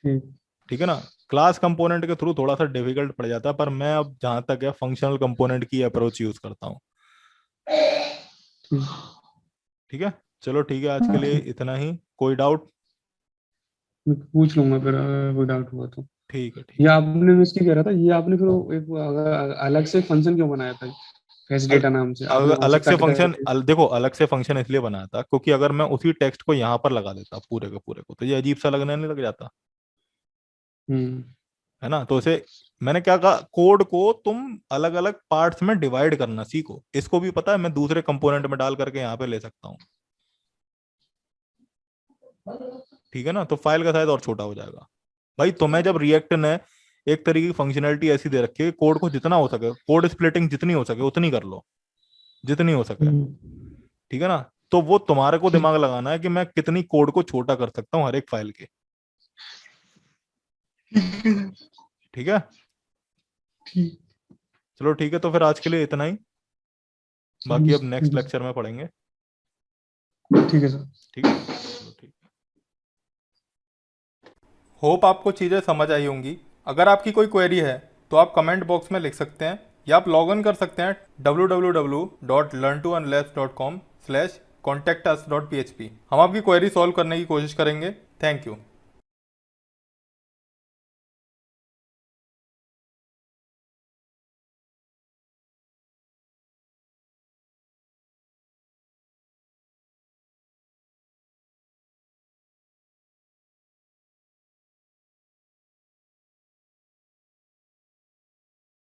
ठीक। ठीक है ना? क्लास कंपोनेंट के थ्रू थोड़ा सा डिफिकल्ट पड़ जाता है, पर मैं अब जहां तक है फंक्शनल कंपोनेंट की अप्रोच यूज करता हूँ। ठीक। ठीक है, चलो ठीक है, आज के लिए ठीक। इतना ही। कोई डाउट? मैं पूछ लूंगा फिर अगर कोई डाउट हुआ तो। ठीक है, ठीक ये है। आपने मिस्टेक कह रहा था, ये आपने फिर एक अलग से फंक्शन क्यों बनाया था? फेस डेटा नाम से आपने वहां से अलग से कट फंक्शन, करके। देखो अलग से फंक्शन इसलिए बनाया था क्योंकि अगर मैं उसी टेक्स्ट को यहाँ पर लगा देता पूरे के पूरे को तो ये अजीब सा लगने नहीं लग जाता हम्म। है ना? तो इसे मैंने क्या कहा, कोड को तुम अलग अलग पार्ट्स में डिवाइड करना सीखो। इसको भी पता है मैं दूसरे कंपोनेंट में डाल करके यहाँ पे ले सकता हूँ। ठीक है ना? तो फाइल का साइज और छोटा हो जाएगा। भाई तुम्हें जब रिएक्ट ने एक तरीके की फंक्शनैलिटी ऐसी दे रखी है, कोड को जितना हो सके, कोड स्प्लिटिंग जितनी हो सके उतनी कर लो, जितनी हो सके। हम्म। ठीक है ना? तो वो तुम्हारे को ठीक। दिमाग लगाना है कि मैं कितनी कोड को छोटा कर सकता हूँ हर एक फाइल के। ठीक है, ठीक। चलो ठीक है, तो फिर आज के लिए इतना ही। बाकी चलिए। अब नेक्स्ट लेक्चर में पढ़ेंगे। ठीक है सर। ठीक है, चलो ठीक है। होप आपको चीज़ें समझ आई होंगी। अगर आपकी कोई क्वेरी है तो आप कमेंट बॉक्स में लिख सकते हैं, या आप लॉग इन कर सकते हैं www.learntounless.com/contactus.php। हम आपकी क्वेरी सॉल्व करने की कोशिश करेंगे। Thank you.